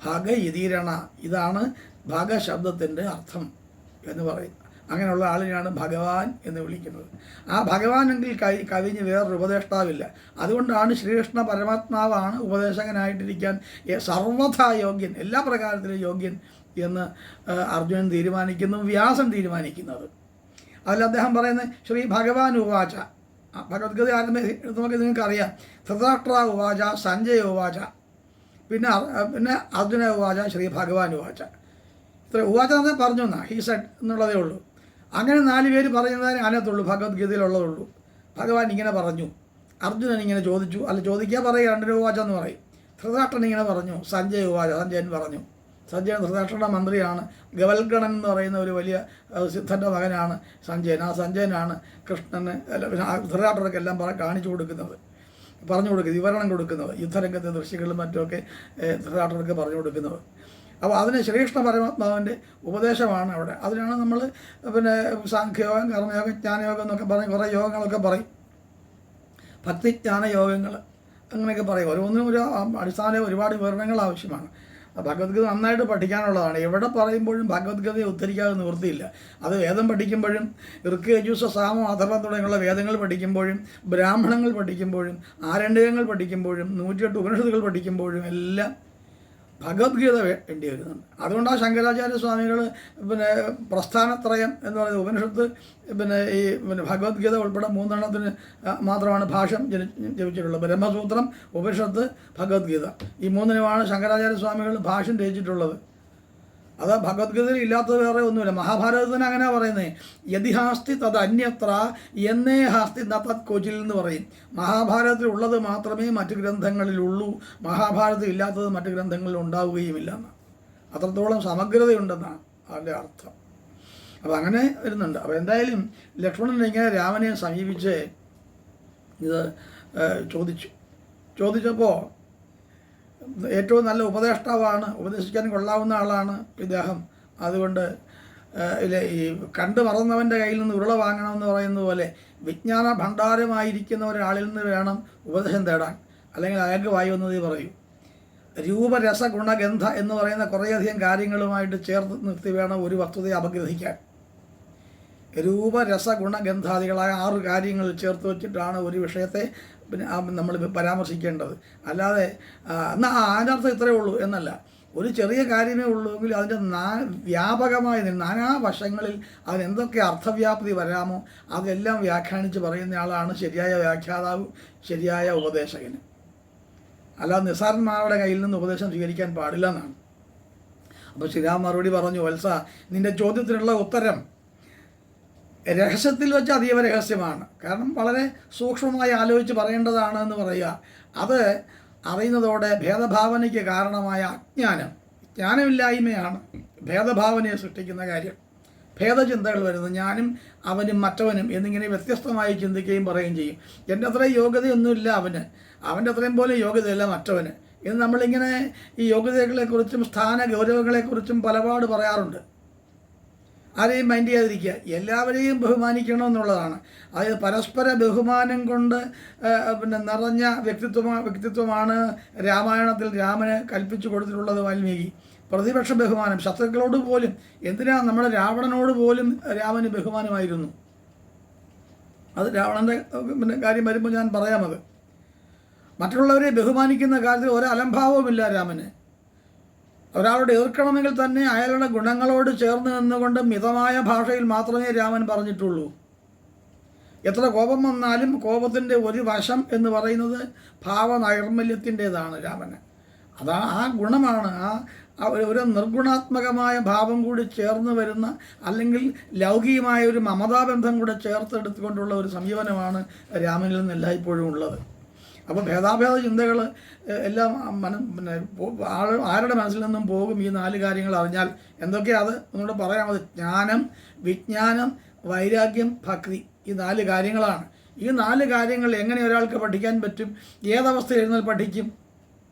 ഭഗയതീരണ. ഇതാണ് ഭഗശബ്ദത്തിൻ്റെ അർത്ഥം എന്ന് പറയും. അങ്ങനെയുള്ള ആളിനെയാണ് ഭഗവാൻ എന്ന് വിളിക്കുന്നത്. ആ ഭഗവാനെങ്കിൽ കവിഞ്ഞ് വേറൊരു ഉപദേഷ്ടാവില്ല. അതുകൊണ്ടാണ് ശ്രീകൃഷ്ണ പരമാത്മാവാണ് ഉപദേശകനായിട്ടിരിക്കാൻ സർവഥാ യോഗ്യൻ, എല്ലാ പ്രകാരത്തിലും യോഗ്യൻ എന്ന് അർജുനൻ തീരുമാനിക്കുന്നു, വ്യാസൻ തീരുമാനിക്കുന്നത്. അതിൽ അദ്ദേഹം പറയുന്നത് ശ്രീ ഭഗവാൻ ഉവാച, ഭഗവത്ഗീത ആരംഭ നമുക്ക് നിങ്ങൾക്കറിയാം, ധൃതരാഷ്ട്ര ഉവാച, സഞ്ജയ ഉവാച, പിന്നെ അർജുന ഉവാച, ശ്രീ ഭഗവാൻ ഉവാച. ഇത്ര ഉവാച തന്നെ പറഞ്ഞു എന്നാ, ഹീ സെഡ് എന്നുള്ളതേ ഉള്ളൂ. അങ്ങനെ 4 പേര് പറയുന്നതിന് അതിനകത്തുള്ളൂ, ഭഗവത്ഗീതയിലുള്ളതുള്ളൂ. ഭഗവാൻ ഇങ്ങനെ പറഞ്ഞു, അർജുനൻ ഇങ്ങനെ ചോദിച്ചു, അല്ല ചോദിക്കുക പറയുക, 2 ഉവാച എന്ന് പറയും. ധൃതരാഷ്ട്രൻ ഇങ്ങനെ പറഞ്ഞു, സഞ്ജയ് ഉവാച, സഞ്ജയൻ പറഞ്ഞു. സഞ്ജയൻ ധൃതരാഷ്ട്രയുടെ മന്ത്രിയാണ്. ഗവൽഗണൻ എന്ന് പറയുന്ന ഒരു വലിയ സിദ്ധൻ്റെ മകനാണ് സഞ്ജയൻ. ആ സഞ്ജയനാണ് കൃഷ്ണന് ധൃതരാഷ്ട്രർക്കെല്ലാം കാണിച്ചു കൊടുക്കുന്നത്, പറഞ്ഞു കൊടുക്കുന്നത്, വിവരണം കൊടുക്കുന്നത്, യുദ്ധരംഗത്തെ ദൃശ്യങ്ങളും മറ്റുമൊക്കെ ധൃതരാഷ്ട്രർക്ക് പറഞ്ഞു കൊടുക്കുന്നത്. അപ്പോൾ അതിന് ശ്രീകൃഷ്ണ പരമാത്മാവിൻ്റെ ഉപദേശമാണ് അവിടെ. അതിനാണ് നമ്മൾ പിന്നെ സാഖ്യയോഗം, കർമ്മയോഗം, ജ്ഞാനയോഗം എന്നൊക്കെ പറഞ്ഞ് കുറേ യോഗങ്ങളൊക്കെ പറയും, ഭക്തിജ്ഞാന യോഗങ്ങൾ അങ്ങനെയൊക്കെ പറയും. ഓരോന്നിനും ഒരു അടിസ്ഥാന ഒരുപാട് വിവരണങ്ങൾ ആവശ്യമാണ്. ഭഗവത്ഗീത നന്നായിട്ട് പഠിക്കാനുള്ളതാണ്. എവിടെ പറയുമ്പോഴും ഭഗവത്ഗീതയെ ഉദ്ധരിക്കാതെ നിവൃത്തിയില്ല. അത് വേദം പഠിക്കുമ്പോഴും, ഋക്ക്, യജുസ്, സാമം, അഥർവം തുടങ്ങിയുള്ള വേദങ്ങൾ പഠിക്കുമ്പോഴും, ബ്രാഹ്മണങ്ങൾ പഠിക്കുമ്പോഴും, ആരണ്യകങ്ങൾ പഠിക്കുമ്പോഴും, 108 ഉപനിഷത്തുകൾ പഠിക്കുമ്പോഴും എല്ലാം ഭഗവത്ഗീത വേണ്ടി വരുന്നുണ്ട്. അതുകൊണ്ടാണ് ശങ്കരാചാര്യ സ്വാമികൾ പിന്നെ പ്രസ്ഥാനത്രയം എന്ന് പറയുന്നത് ഉപനിഷത്ത്, ഈ ഭഗവത്ഗീത ഉൾപ്പെടെ 3 എണ്ണത്തിന് മാത്രമാണ് ഭാഷ്യം ജപിച്ചിട്ടുള്ളത്. ബ്രഹ്മസൂത്രം, ഉപനിഷത്ത്, ഭഗവത്ഗീത, ഈ 3-നുമാണ് ശങ്കരാചാര്യ സ്വാമികൾ ഭാഷ്യം രചിച്ചിട്ടുള്ളത്. അത് ഭഗവത്ഗീതയിൽ ഇല്ലാത്തത് വേറെ ഒന്നുമില്ല. മഹാഭാരതത്തിന് അങ്ങനെ പറയുന്നത്, യതിഹാസ്തി തത് അന്യത്ര എന്നേ ഹാസ്തി നത് കൊച്ചിൽ എന്ന് പറയും. മഹാഭാരതത്തിൽ ഉള്ളത് മാത്രമേ മറ്റു ഗ്രന്ഥങ്ങളിലുള്ളൂ, മഹാഭാരതത്തിൽ ഇല്ലാത്തത് മറ്റു ഗ്രന്ഥങ്ങളിൽ ഉണ്ടാവുകയുമില്ല എന്നാണ്. അത്രത്തോളം സമഗ്രതയുണ്ടെന്നാണ് അതിൻ്റെ അർത്ഥം. അപ്പോൾ അങ്ങനെ വരുന്നുണ്ട്. അപ്പോൾ എന്തായാലും ലക്ഷ്മണൻ ഇങ്ങനെ രാമനെ സമീപിച്ച് ഇത് ചോദിച്ചപ്പോൾ ഏറ്റവും നല്ല ഉപദേഷ്ടാവാണ്, ഉപദേശിക്കാൻ കൊള്ളാവുന്ന ആളാണ് ഇദ്ദേഹം. അതുകൊണ്ട് ഈ കണ്ടു മറന്നവൻ്റെ കയ്യിൽ നിന്ന് ഉരുള വാങ്ങണമെന്ന് പറയുന്നത് പോലെ വിജ്ഞാന ഭണ്ഡാരമായിരിക്കുന്ന ഒരാളിൽ നിന്ന് വേണം ഉപദേശം തേടാൻ, അല്ലെങ്കിൽ അയാൾക്ക് വായി വന്നതേ പറയൂ. രൂപരസ ഗുണഗന്ധ എന്ന് പറയുന്ന കുറേയധികം കാര്യങ്ങളുമായിട്ട് ചേർത്ത് നിർത്തി വേണം ഒരു വസ്തുതയെ അപഗ്രഹിക്കാൻ. രൂപരസ ഗുണഗന്ധാദികളായ 6 കാര്യങ്ങൾ ചേർത്ത് വെച്ചിട്ടാണ് ഒരു വിഷയത്തെ നമ്മൾ പരാമർശിക്കേണ്ടത്. അല്ലാതെ എന്നാൽ അതിൻ്റെ അർത്ഥം ഇത്രയേ ഉള്ളൂ എന്നല്ല. ഒരു ചെറിയ കാര്യമേ ഉള്ളൂ എങ്കിൽ അതിൻ്റെ വ്യാപകമായ നാനാ വശങ്ങളിൽ അതിനെന്തൊക്കെ അർത്ഥവ്യാപ്തി വരാമോ അതെല്ലാം വ്യാഖ്യാനിച്ച് പറയുന്ന ആളാണ് ശരിയായ വ്യാഖ്യാതാവ്, ശരിയായ ഉപദേശകന്. അല്ലാതെ നിസ്സാരന്മാരുടെ കയ്യിൽ നിന്ന് ഉപദേശം സ്വീകരിക്കാൻ പാടില്ല എന്നാണ്. അപ്പോൾ ശ്രീരാം മറുപടി പറഞ്ഞു, വത്സ, നിൻ്റെ ചോദ്യത്തിനുള്ള ഉത്തരം രഹസ്യത്തിൽ വെച്ച് അതീവ രഹസ്യമാണ്. കാരണം വളരെ സൂക്ഷ്മമായി ആലോചിച്ച് പറയേണ്ടതാണ് എന്ന് പറയുക. അത് അറിയുന്നതോടെ ഭേദഭാവനയ്ക്ക് കാരണമായ ജ്ഞാനമില്ലായ്മയാണ് ഭേദഭാവനയെ സൃഷ്ടിക്കുന്ന കാര്യം. ഭേദചിന്തകൾ വരുന്നത് ഞാനും അവനും മറ്റവനും എന്നിങ്ങനെ വ്യത്യസ്തമായി ചിന്തിക്കുകയും പറയുകയും ചെയ്യും. എൻ്റെ അത്രയും യോഗ്യതയൊന്നുമില്ല അവൻ്റെ അത്രയും പോലെ യോഗ്യതയല്ല മറ്റവന് എന്ന് നമ്മളിങ്ങനെ ഈ യോഗ്യതകളെക്കുറിച്ചും സ്ഥാന ഗൗരവങ്ങളെക്കുറിച്ചും പലപാട് പറയാറുണ്ട്. ആരെയും മൈൻഡ് ചെയ്യാതിരിക്കുക, എല്ലാവരെയും ബഹുമാനിക്കണമെന്നുള്ളതാണ്. അതായത് പരസ്പര ബഹുമാനം കൊണ്ട് നിറഞ്ഞ വ്യക്തിത്വമാണ് രാമായണത്തിൽ രാമന് കൽപ്പിച്ചു കൊടുത്തിട്ടുള്ളത് വാൽമീകി. പ്രതിപക്ഷ ബഹുമാനം, ശത്രുക്കളോട് പോലും, എന്തിനാ നമ്മുടെ രാവണനോട് പോലും രാമന് ബഹുമാനമായിരുന്നു. അത് രാവണൻ്റെ കാര്യം വരുമ്പോൾ ഞാൻ പറയാമത്. മറ്റുള്ളവരെ ബഹുമാനിക്കുന്ന കാര്യത്തിൽ ഒരലംഭാവവുമില്ല രാമന്. ഒരാളോട് എതിർക്കണമെങ്കിൽ തന്നെ അയാളുടെ ഗുണങ്ങളോട് ചേർന്ന് നിന്നുകൊണ്ട് മിതമായ ഭാഷയിൽ മാത്രമേ രാമൻ പറഞ്ഞിട്ടുള്ളൂ. എത്ര കോപം വന്നാലും കോപത്തിൻ്റെ ഒരു വശം എന്ന് പറയുന്നത് ഭാവനൈർമല്യത്തിൻ്റേതാണ് രാമന്. അതാണ് ആ ഗുണമാണ്, ഒരു നിർഗുണാത്മകമായ ഭാവം കൂടി ചേർന്ന് വരുന്ന, അല്ലെങ്കിൽ ലൗകികമായ ഒരു മമതാബന്ധം കൂടെ ചേർത്തെടുത്തുകൊണ്ടുള്ള ഒരു സമീപനമാണ് രാമനിൽ നിന്ന് എല്ലായ്പ്പോഴും ഉള്ളത്. അപ്പോൾ ഭേദാഭേദ ചിന്തകൾ എല്ലാം ആരുടെ മനസ്സിൽ നിന്നും പോകും ഈ 4 കാര്യങ്ങൾ അറിഞ്ഞാൽ. എന്തൊക്കെയാണ് അത് ഒന്നുകൂടെ പറയാമത്? ജ്ഞാനം, വിജ്ഞാനം, വൈരാഗ്യം, ഭക്തി, ഈ 4 കാര്യങ്ങളാണ്. ഈ 4 കാര്യങ്ങൾ എങ്ങനെ ഒരാൾക്ക് പഠിക്കാൻ പറ്റും? ഏതവസ്ഥയിരുന്നാൽ പഠിക്കും?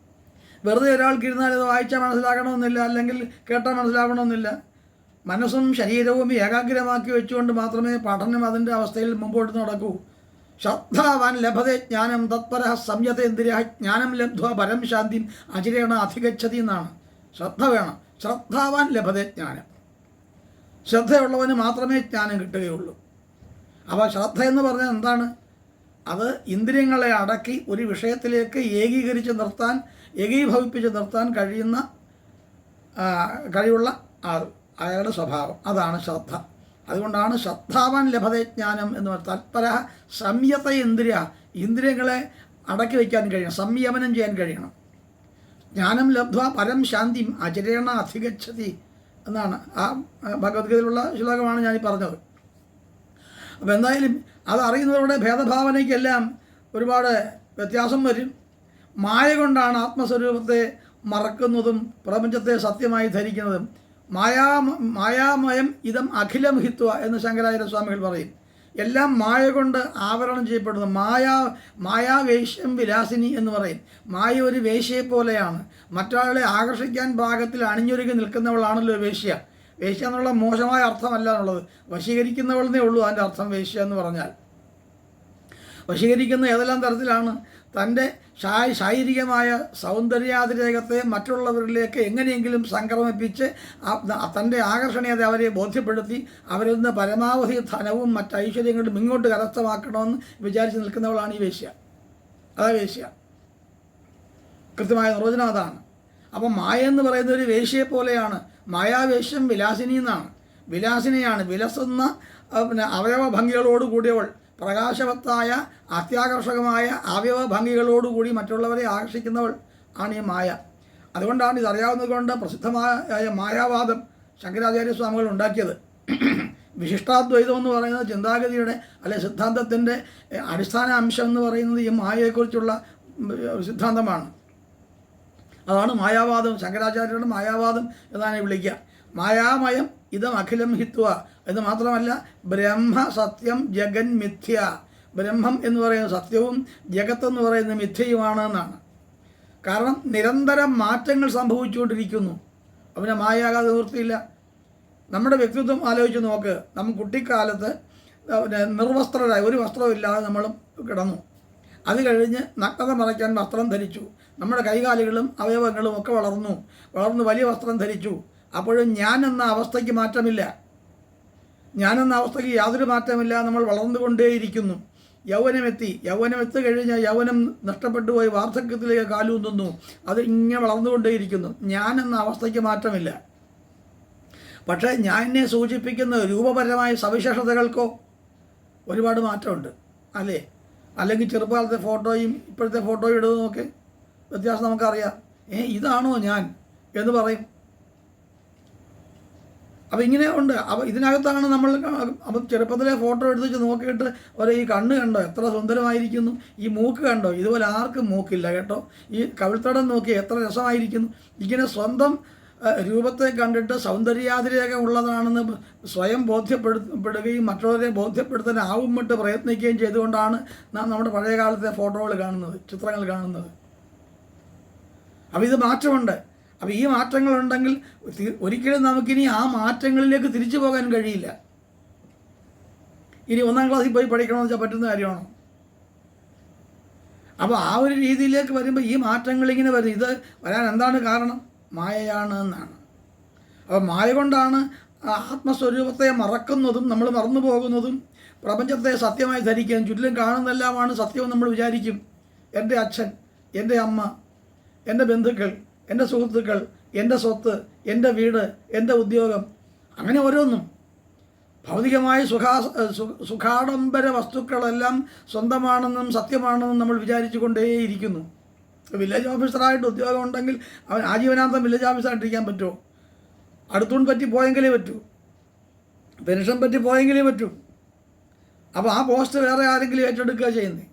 വെറുതെ ഒരാൾക്ക് ഇരുന്നാൽ ഇത് വായിച്ചാൽ മനസ്സിലാക്കണമെന്നില്ല, അല്ലെങ്കിൽ കേട്ടാൽ മനസ്സിലാക്കണമെന്നില്ല. മനസ്സും ശരീരവും ഏകാഗ്രമാക്കി വെച്ചുകൊണ്ട് മാത്രമേ പഠനം അതിൻ്റെ അവസ്ഥയിൽ മുമ്പോട്ട് നടക്കൂ. ശ്രദ്ധാവാൻ ലഭതേ ജ്ഞാനം തത്പര സംയതേന്ദ്രിയ ജ്ഞാനം ലബ്ധ്വ പരം ശാന്തിം അചിരേണ അധിഗച്ഛതി എന്നാണ്. ശ്രദ്ധ വേണം. ശ്രദ്ധാവാൻ ലഭതേ ജ്ഞാനം. ശ്രദ്ധയുള്ളവന് മാത്രമേ ജ്ഞാനം കിട്ടുകയുള്ളൂ. അപ്പോൾ ശ്രദ്ധ എന്ന് പറഞ്ഞാൽ എന്താണ്? അത് ഇന്ദ്രിയങ്ങളെ അടക്കി ഒരു വിഷയത്തിലേക്ക് ഏകീഭവിപ്പിച്ച് നിർത്താൻ കഴിവുള്ള ആൾ, അയാളുടെ സ്വഭാവം, അതാണ് ശ്രദ്ധ. അതുകൊണ്ടാണ് ശ്രദ്ധാവാൻ ലഭതേ ജ്ഞാനം എന്ന് പറയുന്നത്. തൽപര സംയത ഇന്ദ്രിയ, ഇന്ദ്രിയങ്ങളെ അടക്കി വയ്ക്കാൻ കഴിയണം, സംയമനം ചെയ്യാൻ കഴിയണം. ജ്ഞാനം ലബ്ധ്വ പരം ശാന്തിം അചരേണ അധിഗച്ഛതി എന്നാണ് ആ ഭഗവത്ഗീതയിലുള്ള ശ്ലോകമാണ് ഞാൻ പറഞ്ഞത്. അപ്പോൾ എന്തായാലും അത് അറിയുന്നവരുടെ ഭേദഭാവനയ്ക്കെല്ലാം ഒരുപാട് വ്യത്യാസം വരും. മായ കൊണ്ടാണ് ആത്മസ്വരൂപത്തെ മറക്കുന്നതും പ്രപഞ്ചത്തെ സത്യമായി ധരിക്കുന്നതും. മായാമയം ഇതം അഖിലം ഹിത്വ എന്ന് ശങ്കരാചാര്യ സ്വാമികൾ പറയും. എല്ലാം മായ കൊണ്ട് ആവരണം ചെയ്യപ്പെടുന്നു. മായാവേശ്യം വിലാസിനി എന്ന് പറയും. മായ ഒരു വേശ്യയെ പോലെയാണ്. മറ്റൊരാളെ ആകർഷിക്കാൻ പാകത്തിൽ അണിഞ്ഞൊരുങ്ങി നിൽക്കുന്നവളാണല്ലോ വേശ്യ. വേശ്യ എന്നുള്ള മോശമായ അർത്ഥമല്ല എന്നുള്ളത്, വശീകരിക്കുന്നവളെന്നേ ഉള്ളൂ അതിൻ്റെ അർത്ഥം വേശ്യ എന്ന് പറഞ്ഞാൽ. വശീകരിക്കുന്ന ഏതെല്ലാം തരത്തിലാണ്? തൻ്റെ ശാരീരികമായ സൗന്ദര്യാതിരേകത്തെ മറ്റുള്ളവരിലേക്ക് എങ്ങനെയെങ്കിലും സംക്രമിപ്പിച്ച് തൻ്റെ ആകർഷണീയത അവരെ ബോധ്യപ്പെടുത്തി അവരിൽ നിന്ന് പരമാവധി ധനവും മറ്റ് ഐശ്വര്യങ്ങളും ഇങ്ങോട്ട് കരസ്ഥമാക്കണമെന്ന് വിചാരിച്ച് നിൽക്കുന്നവളാണ് ഈ വേശ്യ. അതാ വേശ്യ. കൃത്യമായ നിർവചനം അതാണ്. അപ്പം മായ എന്ന് പറയുന്നത് ഒരു വേശ്യയെ പോലെയാണ്. മായാവേശ്യം വിലാസിനി എന്നാണ്. വിലാസിനിയാണ്, വിലസുന്ന അവയവ ഭംഗികളോട് കൂടിയവൾ, പ്രകാശവത്തായ അത്യാകർഷകമായ അവയവ ഭംഗികളോടുകൂടി മറ്റുള്ളവരെ ആകർഷിക്കുന്നവൾ ആണ് ഈ മായ. അതുകൊണ്ടാണ് ഇതറിയാവുന്നത് കൊണ്ട് പ്രസിദ്ധമായ മായാവാദം ശങ്കരാചാര്യ സ്വാമികൾ ഉണ്ടാക്കിയത്. വിശിഷ്ടാദ്വൈതം എന്ന് പറയുന്നത് ചിന്താഗതിയുടെ അല്ലെ സിദ്ധാന്തത്തിൻ്റെ അടിസ്ഥാന അംശം എന്ന് പറയുന്നത് ഈ മായയെക്കുറിച്ചുള്ള സിദ്ധാന്തമാണ്. അതാണ് മായാവാദം. ശങ്കരാചാര്യരുടെ മായാവാദം എന്നാണ് വിളിക്കുക. മായാമയം ഇതം അഖിലം ഹിത്വ എന്ന് മാത്രമല്ല, ബ്രഹ്മ സത്യം ജഗൻ മിഥ്യ. ബ്രഹ്മം എന്ന് പറയുന്നത് സത്യവും ജഗത്ത് എന്ന് പറയുന്നത് മിഥ്യയുമാണ് എന്നാണ്. കാരണം നിരന്തരം മാറ്റങ്ങൾ സംഭവിച്ചുകൊണ്ടിരിക്കുന്നു. അവനെ മായയാകാതെ നിവൃത്തിയില്ല. നമ്മുടെ വ്യക്തിത്വം ആലോചിച്ച് നോക്ക്. നമ്മൾ കുട്ടിക്കാലത്ത് നിർവസ്ത്രരായി ഒരു വസ്ത്രമില്ലാതെ നമ്മൾ കിടന്നു. അത് കഴിഞ്ഞ് നഗ്നത മറയ്ക്കാൻ വസ്ത്രം ധരിച്ചു. നമ്മുടെ കൈകാലുകളും അവയവങ്ങളും ഒക്കെ വളർന്നു വലിയ വസ്ത്രം ധരിച്ചു. അപ്പോഴും ഞാൻ എന്ന അവസ്ഥയ്ക്ക് മാറ്റമില്ല. ഞാനെന്ന അവസ്ഥയ്ക്ക് യാതൊരു മാറ്റമില്ല. നമ്മൾ വളർന്നുകൊണ്ടേയിരിക്കുന്നു. യൗവനമെത്തി കഴിഞ്ഞാൽ യൗവനം നഷ്ടപ്പെട്ടു പോയി വാർദ്ധക്യത്തിലേക്ക് കാലൂന്നുന്നു. അത് ഇങ്ങനെ വളർന്നുകൊണ്ടേയിരിക്കുന്നു. ഞാൻ എന്ന അവസ്ഥയ്ക്ക് മാറ്റമില്ല. പക്ഷേ ഞാനെ സൂചിപ്പിക്കുന്ന രൂപപരമായ സവിശേഷതകൾക്കോ ഒരുപാട് മാറ്റമുണ്ട്, അല്ലേ? അല്ലെങ്കിൽ ചെറുപ്പകാലത്തെ ഫോട്ടോയും ഇപ്പോഴത്തെ ഫോട്ടോയും ഇടുന്നതൊക്കെ വ്യത്യാസം നമുക്കറിയാം. ഇതാണോ ഞാൻ എന്ന് പറയും. അപ്പോൾ ഇങ്ങനെ ഉണ്ട്. അപ്പോൾ ഇതിനകത്താണ് നമ്മൾ അപ്പം ചെറുപ്പത്തിലെ ഫോട്ടോ എടുത്ത് നോക്കിയിട്ട് ഈ കണ്ണ് കണ്ടോ എത്ര സുന്ദരമായിരിക്കുന്നു, ഈ മൂക്ക് കണ്ടോ, ഇതുപോലെ ആർക്കും മൂക്കില്ല കേട്ടോ, ഈ കവിൾത്തടം നോക്കി എത്ര രസമായിരിക്കുന്നു. ഇങ്ങനെ സ്വന്തം രൂപത്തെ കണ്ടിട്ട് സൗന്ദര്യാതിരേഖ ഉള്ളതാണെന്ന് സ്വയം ബോധ്യപ്പെടുകയും മറ്റുള്ളവരെ ബോധ്യപ്പെടുത്താൻ ആവുമിട്ട് പ്രയത്നിക്കുകയും ചെയ്തുകൊണ്ടാണ് നാം നമ്മുടെ പഴയ കാലത്തെ ഫോട്ടോകൾ കാണുന്നത്, ചിത്രങ്ങൾ കാണുന്നത്. അപ്പോൾ ഇത് മാറ്റമുണ്ട്. അപ്പോൾ ഈ മാറ്റങ്ങളുണ്ടെങ്കിൽ ഒരിക്കലും നമുക്കിനി ആ മാറ്റങ്ങളിലേക്ക് തിരിച്ചു പോകാൻ കഴിയില്ല. ഇനി 1ാം ക്ലാസ്സിൽ പോയി പഠിക്കണമെന്ന് വെച്ചാൽ പറ്റുന്ന കാര്യമാണോ? അപ്പോൾ ആ ഒരു രീതിയിലേക്ക് വരുമ്പോൾ ഈ മാറ്റങ്ങളിങ്ങനെ വരും. ഇത് വരാൻ എന്താണ് കാരണം? മായയാണ് എന്നാണ്. അപ്പോൾ മായ കൊണ്ടാണ് ആത്മസ്വരൂപത്തെ മറക്കുന്നതും നമ്മൾ മറന്നു പോകുന്നതും പ്രപഞ്ചത്തെ സത്യമായി ധരിക്കുകയും ചുറ്റിലും കാണുന്നതെല്ലാമാണ് സത്യമെന്ന് നമ്മൾ വിചാരിക്കും. എൻ്റെ അച്ഛൻ, എൻ്റെ അമ്മ, എൻ്റെ ബന്ധുക്കൾ, എൻ്റെ സുഹൃത്തുക്കൾ, എൻ്റെ സ്വത്ത്, എൻ്റെ വീട്, എൻ്റെ ഉദ്യോഗം, അങ്ങനെ ഓരോന്നും ഭൗതികമായ സുഖാഡംബര വസ്തുക്കളെല്ലാം സ്വന്തമാണെന്നും സത്യമാണെന്നും നമ്മൾ വിചാരിച്ചു കൊണ്ടേയിരിക്കുന്നു. വില്ലേജ് ഓഫീസറായിട്ട് ഉദ്യോഗം ഉണ്ടെങ്കിൽ അവൻ ആജീവനാന്തം വില്ലേജ് ഓഫീസറായിട്ടിരിക്കാൻ പറ്റുമോ? അടുത്തൂൺ പറ്റി പോയെങ്കിലേ പറ്റൂ, പെൻഷൻ പറ്റി പോയെങ്കിലേ പറ്റൂ. അപ്പോൾ ആ പോസ്റ്റ് വേറെ ആരെങ്കിലും ഏറ്റെടുക്കുക ചെയ്യുന്നത്.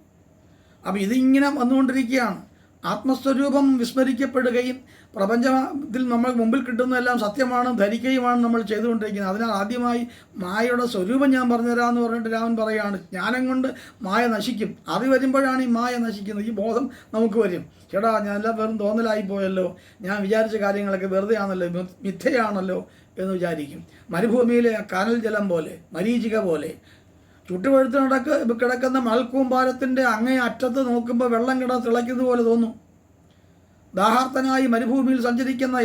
അപ്പോൾ ഇതിങ്ങനെ വന്നുകൊണ്ടിരിക്കുകയാണ്. ആത്മസ്വരൂപം വിസ്മരിക്കപ്പെടുകയും പ്രപഞ്ചത്തിൽ നമ്മൾ മുമ്പിൽ കിട്ടുന്നതെല്ലാം സത്യമാണ് ധരിക്കുകയുമാണ് നമ്മൾ ചെയ്തുകൊണ്ടിരിക്കുന്നത്. അതിനാൽ ആദ്യമായി മായയുടെ സ്വരൂപം ഞാൻ പറഞ്ഞുതരാമെന്ന് പറഞ്ഞിട്ട് രാമൻ പറയുകയാണ്, ജ്ഞാനം കൊണ്ട് മായ നശിക്കും. അത് വരുമ്പോഴാണ് ഈ മായ നശിക്കുന്നത്. ഈ ബോധം നമുക്ക് വരും. ചേട്ടാ, ഞാനെല്ലാം വെറും തോന്നലായിപ്പോയല്ലോ, ഞാൻ വിചാരിച്ച കാര്യങ്ങളൊക്കെ വെറുതെ ആണല്ലോ, മിഥ്യയാണല്ലോ എന്ന് വിചാരിക്കും. മരുഭൂമിയിലെ കനൽ ജലം പോലെ, മരീചിക പോലെ ചുട്ടുപഴുത്ത് കിടക്കുന്ന മൽക്കൂമ്പാരത്തിൻ്റെ അങ്ങേ അറ്റത്ത് നോക്കുമ്പോൾ വെള്ളം തിളയ്ക്കുന്നത് പോലെ തോന്നും. ദാഹാർത്തനായി മരുഭൂമിയിൽ സഞ്ചരിക്കുന്ന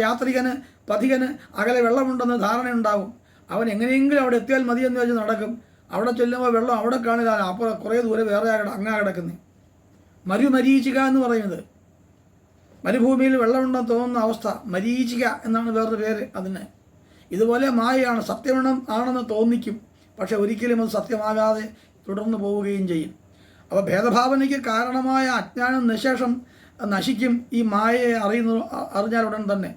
പഥികന് അകലെ വെള്ളമുണ്ടെന്ന് ധാരണയുണ്ടാവും. അവൻ എങ്ങനെയെങ്കിലും അവിടെ എത്തിയാൽ മതിയെന്ന് വെച്ച് നടക്കും. അവിടെ ചെല്ലുമ്പോൾ വെള്ളം അവിടെ കാണില്ല, അപ്പോൾ കുറേ ദൂരെ വേറെ അങ്ങാ കിടക്കുന്നത്. മരീചിക എന്ന് പറയുന്നത് മരുഭൂമിയിൽ വെള്ളമുണ്ടെന്ന് തോന്നുന്ന അവസ്ഥ. മരീചിക എന്നാണ് വേറൊരു പേര് അതിന്. ഇതുപോലെ മായയാണ്. ആണെന്ന് തോന്നിക്കും, പക്ഷെ ഒരിക്കലും അത് സത്യമാകാതെ തുടർന്നു പോവുകയും ചെയ്യും. അപ്പോൾ ഭേദഭാവനയ്ക്ക് കാരണമായ അജ്ഞാനം നിശേഷം നശിക്കും ഈ മായയെ അറിഞ്ഞാൽ ഉടൻ തന്നെ.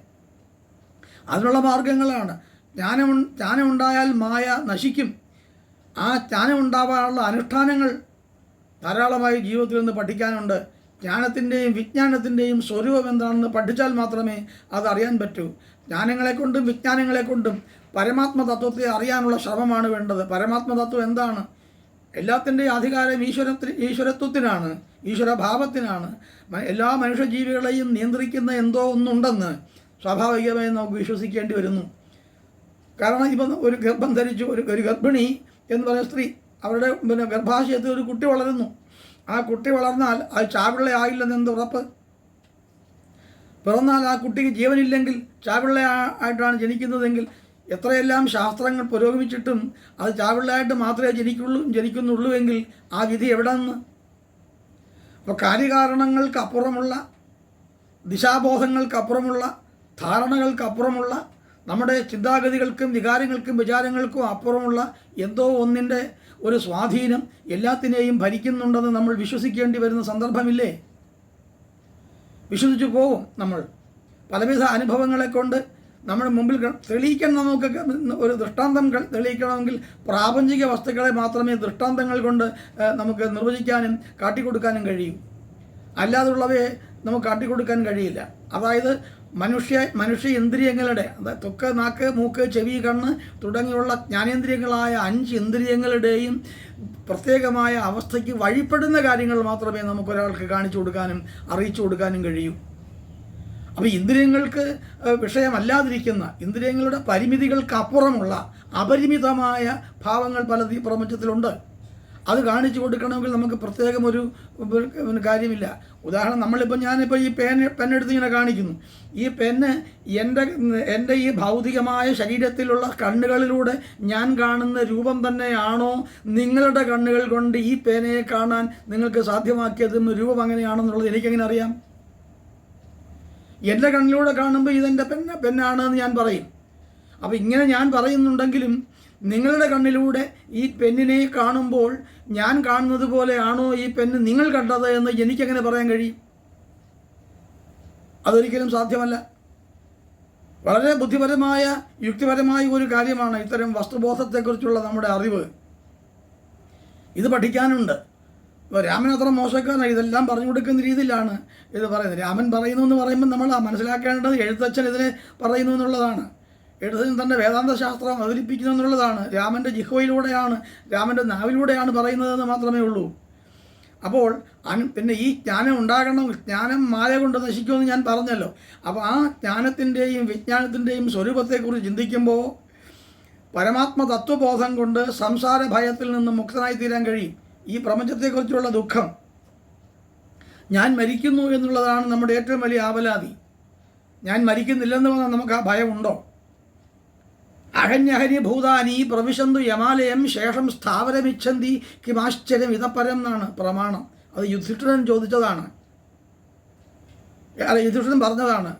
അതിനുള്ള മാർഗങ്ങളാണ്. ജ്ഞാനമുണ്ടായാൽ മായ നശിക്കും. ആ ജ്ഞാനമുണ്ടാവാനുള്ള അനുഷ്ഠാനങ്ങൾ ധാരാളമായി ജീവിതത്തിൽ നിന്ന് പഠിക്കാനുണ്ട്. ജ്ഞാനത്തിൻ്റെയും വിജ്ഞാനത്തിൻ്റെയും സ്വരൂപം എന്താണെന്ന് പഠിച്ചാൽ മാത്രമേ അതറിയാൻ പറ്റൂ. ജ്ഞാനങ്ങളെക്കൊണ്ടും വിജ്ഞാനങ്ങളെക്കൊണ്ടും പരമാത്മതത്വത്തെ അറിയാനുള്ള ശ്രമമാണ് വേണ്ടത്. പരമാത്മതത്വം എന്താണ്? എല്ലാത്തിൻ്റെയും അധികാരം ഈശ്വരത്വത്തിനാണ്, ഈശ്വരഭാവത്തിനാണ്. എല്ലാ മനുഷ്യജീവികളെയും നിയന്ത്രിക്കുന്ന എന്തോ ഒന്നുണ്ടെന്ന് സ്വാഭാവികമായി നമുക്ക് വിശ്വസിക്കേണ്ടി വരുന്നു. കാരണം ഇപ്പം ഒരു ഗർഭം ധരിച്ചു ഒരു ഗർഭിണി എന്ന് പറയുന്ന സ്ത്രീ, അവരുടെ ഗർഭാശയത്തിൽ ഒരു കുട്ടി വളരുന്നു. ആ കുട്ടി വളർന്നാൽ അത് ചാപിള്ള ആയില്ലെന്ന് എന്ത് ഉറപ്പ്? പിറന്നാൽ ആ കുട്ടിക്ക് ജീവനില്ലെങ്കിൽ ചാപിള്ള ആയിട്ടാണ് ജനിക്കുന്നതെങ്കിൽ എത്രയെല്ലാം ശാസ്ത്രങ്ങൾ പുരോഗമിച്ചിട്ടും അത് ചാപിള്ളയായിട്ട് മാത്രമേ ജനിക്കുന്നുള്ളൂ എങ്കിൽ ആ വിധി എവിടെ നിന്ന്? അപ്പോൾ കാര്യകാരണങ്ങൾക്കപ്പുറമുള്ള, ദിശാബോധങ്ങൾക്കപ്പുറമുള്ള, ധാരണകൾക്കപ്പുറമുള്ള, നമ്മുടെ ചിന്താഗതികൾക്കും വികാരങ്ങൾക്കും വിചാരങ്ങൾക്കും അപ്പുറമുള്ള എന്തോ ഒന്നിൻ്റെ ഒരു സ്വാധീനം എല്ലാത്തിനെയും ഭരിക്കുന്നുണ്ടെന്ന് നമ്മൾ വിശ്വസിക്കേണ്ടി വരുന്ന സന്ദർഭമില്ലേ? വിശ്വസിച്ചു പോകും നമ്മൾ. പലവിധ അനുഭവങ്ങളെ കൊണ്ട് നമ്മുടെ മുമ്പിൽ തെളിയിക്കണം. നമുക്ക് ഒരു ദൃഷ്ടാന്തം തെളിയിക്കണമെങ്കിൽ പ്രാപഞ്ചിക വസ്തുക്കളെ മാത്രമേ ദൃഷ്ടാന്തങ്ങൾ കൊണ്ട് നമുക്ക് നിർവചിക്കാനും കാട്ടിക്കൊടുക്കാനും കഴിയൂ. അല്ലാതുള്ളവയെ നമുക്ക് കാട്ടിക്കൊടുക്കാൻ കഴിയില്ല. അതായത് മനുഷ്യ ഇന്ദ്രിയങ്ങളുടെ, ത്വക്ക്, നാക്ക്, മൂക്ക്, ചെവി, കണ്ണ് തുടങ്ങിയുള്ള ജ്ഞാനേന്ദ്രിയങ്ങളായ 5 ഇന്ദ്രിയങ്ങളുടെയും പ്രത്യേകമായ അവസ്ഥയ്ക്ക് വഴിപ്പെടുന്ന കാര്യങ്ങൾ മാത്രമേ നമുക്കൊരാൾക്ക് കാണിച്ചു കൊടുക്കാനും അറിയിച്ചു കൊടുക്കാനും കഴിയൂ. അപ്പോൾ ഇന്ദ്രിയങ്ങൾക്ക് വിഷയമല്ലാതിരിക്കുന്ന, ഇന്ദ്രിയങ്ങളുടെ പരിമിതികൾക്കപ്പുറമുള്ള അപരിമിതമായ ഭാവങ്ങൾ പല പ്രപഞ്ചത്തിലുണ്ട്. അത് കാണിച്ചു കൊടുക്കണമെങ്കിൽ നമുക്ക് പ്രത്യേകം ഒരു കാര്യമില്ല. ഉദാഹരണം, ഞാനിപ്പോൾ ഈ പെന്നെടുത്ത് ഇങ്ങനെ കാണിക്കുന്നു. ഈ പെന്ന് എൻ്റെ ഈ ഭൗതികമായ ശരീരത്തിലുള്ള കണ്ണുകളിലൂടെ ഞാൻ കാണുന്ന രൂപം തന്നെയാണോ നിങ്ങളുടെ കണ്ണുകൾ കൊണ്ട് ഈ പേനയെ കാണാൻ നിങ്ങൾക്ക് സാധ്യമാക്കിയതും രൂപം അങ്ങനെയാണെന്നുള്ളത് എനിക്കെങ്ങനെ അറിയാം? എൻ്റെ കണ്ണിലൂടെ കാണുമ്പോൾ ഇതെൻ്റെ പെന്നാണെന്ന് ഞാൻ പറയും. അപ്പോൾ ഇങ്ങനെ ഞാൻ പറയുന്നുണ്ടെങ്കിലും നിങ്ങളുടെ കണ്ണിലൂടെ ഈ പെന്നിനെ കാണുമ്പോൾ ഞാൻ കാണുന്നത് പോലെയാണോ ഈ പെന്ന് നിങ്ങൾ കണ്ടത് എന്ന് എനിക്കെങ്ങനെ പറയാൻ കഴിയും? അതൊരിക്കലും സാധ്യമല്ല. വളരെ ബുദ്ധിപരമായ, യുക്തിപരമായ ഒരു കാര്യമാണ് ഇത്തരം വസ്തുബോധത്തെക്കുറിച്ചുള്ള നമ്മുടെ അറിവ്. ഇത് പഠിക്കാനുണ്ട്. ഇപ്പോൾ രാമൻ അത്ര മോശക്കാരനാണ്. ഇതെല്ലാം പറഞ്ഞു കൊടുക്കുന്ന രീതിയിലാണ് ഇത് പറയുന്നത്. രാമൻ പറയുന്നു എന്ന് പറയുമ്പോൾ നമ്മൾ മനസ്സിലാക്കേണ്ടത് എഴുത്തച്ഛൻ ഇതിനെ പറയുന്നു എന്നുള്ളതാണ്. എഴുത്തച്ഛൻ തൻ്റെ വേദാന്ത ശാസ്ത്രം അവതരിപ്പിക്കുന്നു എന്നുള്ളതാണ്. രാമൻ്റെ ജിഹ്വയിലൂടെയാണ്, രാമൻ്റെ നാവിലൂടെയാണ് പറയുന്നതെന്ന് മാത്രമേ ഉള്ളൂ. അപ്പോൾ പിന്നെ ഈ ജ്ഞാനം ഉണ്ടാകണം. ജ്ഞാനം മായ കൊണ്ട് നശിക്കുമെന്ന് ഞാൻ പറഞ്ഞല്ലോ. അപ്പോൾ ആ ജ്ഞാനത്തിൻ്റെയും വിജ്ഞാനത്തിൻ്റെയും സ്വരൂപത്തെക്കുറിച്ച് ചിന്തിക്കുമ്പോൾ പരമാത്മ തത്വബോധം കൊണ്ട് സംസാര ഭയത്തിൽ നിന്ന് മുക്തനായി തീരാൻ കഴിയും. ഈ പ്രപഞ്ചത്തെക്കുറിച്ചുള്ള ദുഃഖം, ഞാൻ മരിക്കുന്നു എന്നുള്ളതാണ് നമ്മുടെ ഏറ്റവും വലിയ ആവലാതി. ഞാൻ മരിക്കുന്നില്ലെന്ന് പറഞ്ഞാൽ നമുക്ക് ആ ഭയമുണ്ടോ? അഹന്യഹനി ഭൂതാനി പ്രവിശന്തു യമാലയം ശേഷം സ്ഥാവരമിച്ഛന്തി കിമാശ്ചര്യം ഇതപ്പരം എന്നാണ് പ്രമാണം. അത് യുധിഷ്ഠിരൻ ചോദിച്ചതാണ്. യുധിഷ്ഠിരൻ പറഞ്ഞതാണ്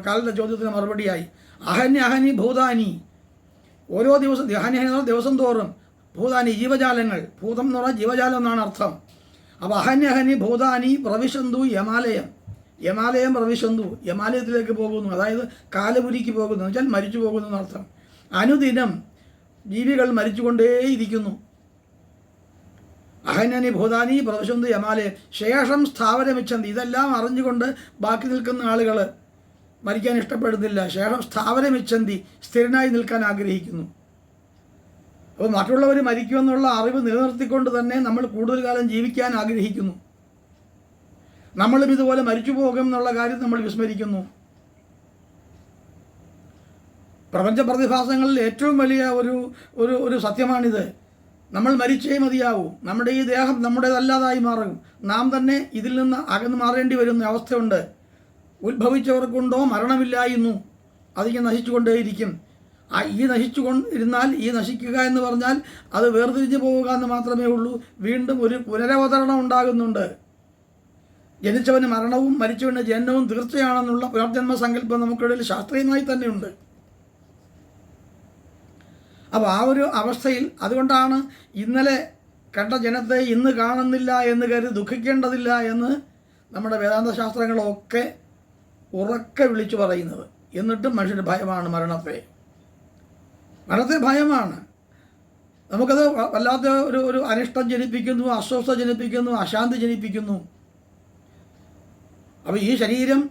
കാലൻ്റെ ചോദ്യത്തിന് മറുപടിയായി. അഹന്യഹനി ഭൂതാനി, ഓരോ ദിവസം തോറും ഭൂതാനി ജീവജാലങ്ങൾ, ഭൂതം എന്ന് പറഞ്ഞാൽ ജീവജാലം എന്നാണ് അർത്ഥം. അപ്പോൾ അഹന്യഹനി ഭൂതാനി പ്രവിശന്തു യമാലയം പ്രവിശന്തു, യമാലയത്തിലേക്ക് പോകുന്നു, അതായത് കാലപുരിക്ക് പോകുന്നു എന്ന് വെച്ചാൽ മരിച്ചു പോകുന്നു എന്നർത്ഥം. അനുദിനം ജീവികൾ മരിച്ചുകൊണ്ടേയിരിക്കുന്നു. അഹന്യനി ഭൂതാനി പ്രവിശന്തു യമാലയം ശേഷം സ്ഥാവരമിച്ഛന്തി, ഇതെല്ലാം അറിഞ്ഞുകൊണ്ട് ബാക്കി നിൽക്കുന്ന ആളുകൾ മരിക്കാൻ ഇഷ്ടപ്പെടുന്നില്ല. ശേഷം സ്ഥാവരമിച്ഛന്തി, സ്ഥിരനായി നിൽക്കാൻ ആഗ്രഹിക്കുന്നു. അപ്പോൾ മറ്റുള്ളവർ മരിക്കുമെന്നുള്ള അറിവ് നിലനിർത്തിക്കൊണ്ട് തന്നെ നമ്മൾ കൂടുതൽ കാലം ജീവിക്കാൻ ആഗ്രഹിക്കുന്നു. നമ്മളും ഇതുപോലെ മരിച്ചു പോകും എന്നുള്ള കാര്യം നമ്മൾ വിസ്മരിക്കുന്നു. പ്രപഞ്ച പ്രതിഭാസങ്ങളിൽ ഏറ്റവും വലിയ ഒരു സത്യമാണിത്. നമ്മൾ മരിച്ചേ മതിയാവൂ. നമ്മുടെ ഈ ദേഹം നമ്മുടേതല്ലാതായി മാറും. നാം തന്നെ ഇതിൽ നിന്ന് അകന്നു മാറേണ്ടി വരുന്ന അവസ്ഥയുണ്ട്. ഉത്ഭവിച്ചവർക്കുണ്ടോ മരണമില്ലായിരുന്നു, അതിങ്ങനെ നശിച്ചുകൊണ്ടേയിരിക്കും. ഈ നശിച്ചുകൊണ്ടിരുന്നാൽ, ഈ നശിക്കുക എന്ന് പറഞ്ഞാൽ അത് വേർതിരിഞ്ഞു പോവുക എന്ന് മാത്രമേ ഉള്ളൂ. വീണ്ടും ഒരു പുനരവതരണം ഉണ്ടാകുന്നുണ്ട്. ജനിച്ചവന് മരണവും മരിച്ചവന് ജനനവും തീർച്ചയാണെന്നുള്ള പുനർജന്മ സങ്കല്പം നമുക്കിടയിൽ ശാസ്ത്രീയമായി തന്നെയുണ്ട്. അപ്പോൾ ആ ഒരു അവസ്ഥയിൽ, അതുകൊണ്ടാണ് ഇന്നലെ കണ്ട ജനത്തെ ഇന്ന് കാണുന്നില്ല എന്ന് കരുതി ദുഃഖിക്കേണ്ടതില്ല എന്ന് നമ്മുടെ വേദാന്ത ശാസ്ത്രങ്ങളൊക്കെ ഉറക്കെ വിളിച്ചു പറയുന്നത്. എന്നിട്ടും മനുഷ്യന് ഭയമാണ് മരണത്തെ ഭയമാണ്. നമുക്കത് വല്ലാത്ത ഒരു അനിഷ്ടം ജനിപ്പിക്കുന്നു, അസ്വസ്ഥത ജനിപ്പിക്കുന്നു, അശാന്തി ജനിപ്പിക്കുന്നു. അപ്പോൾ ഈ ശരീരം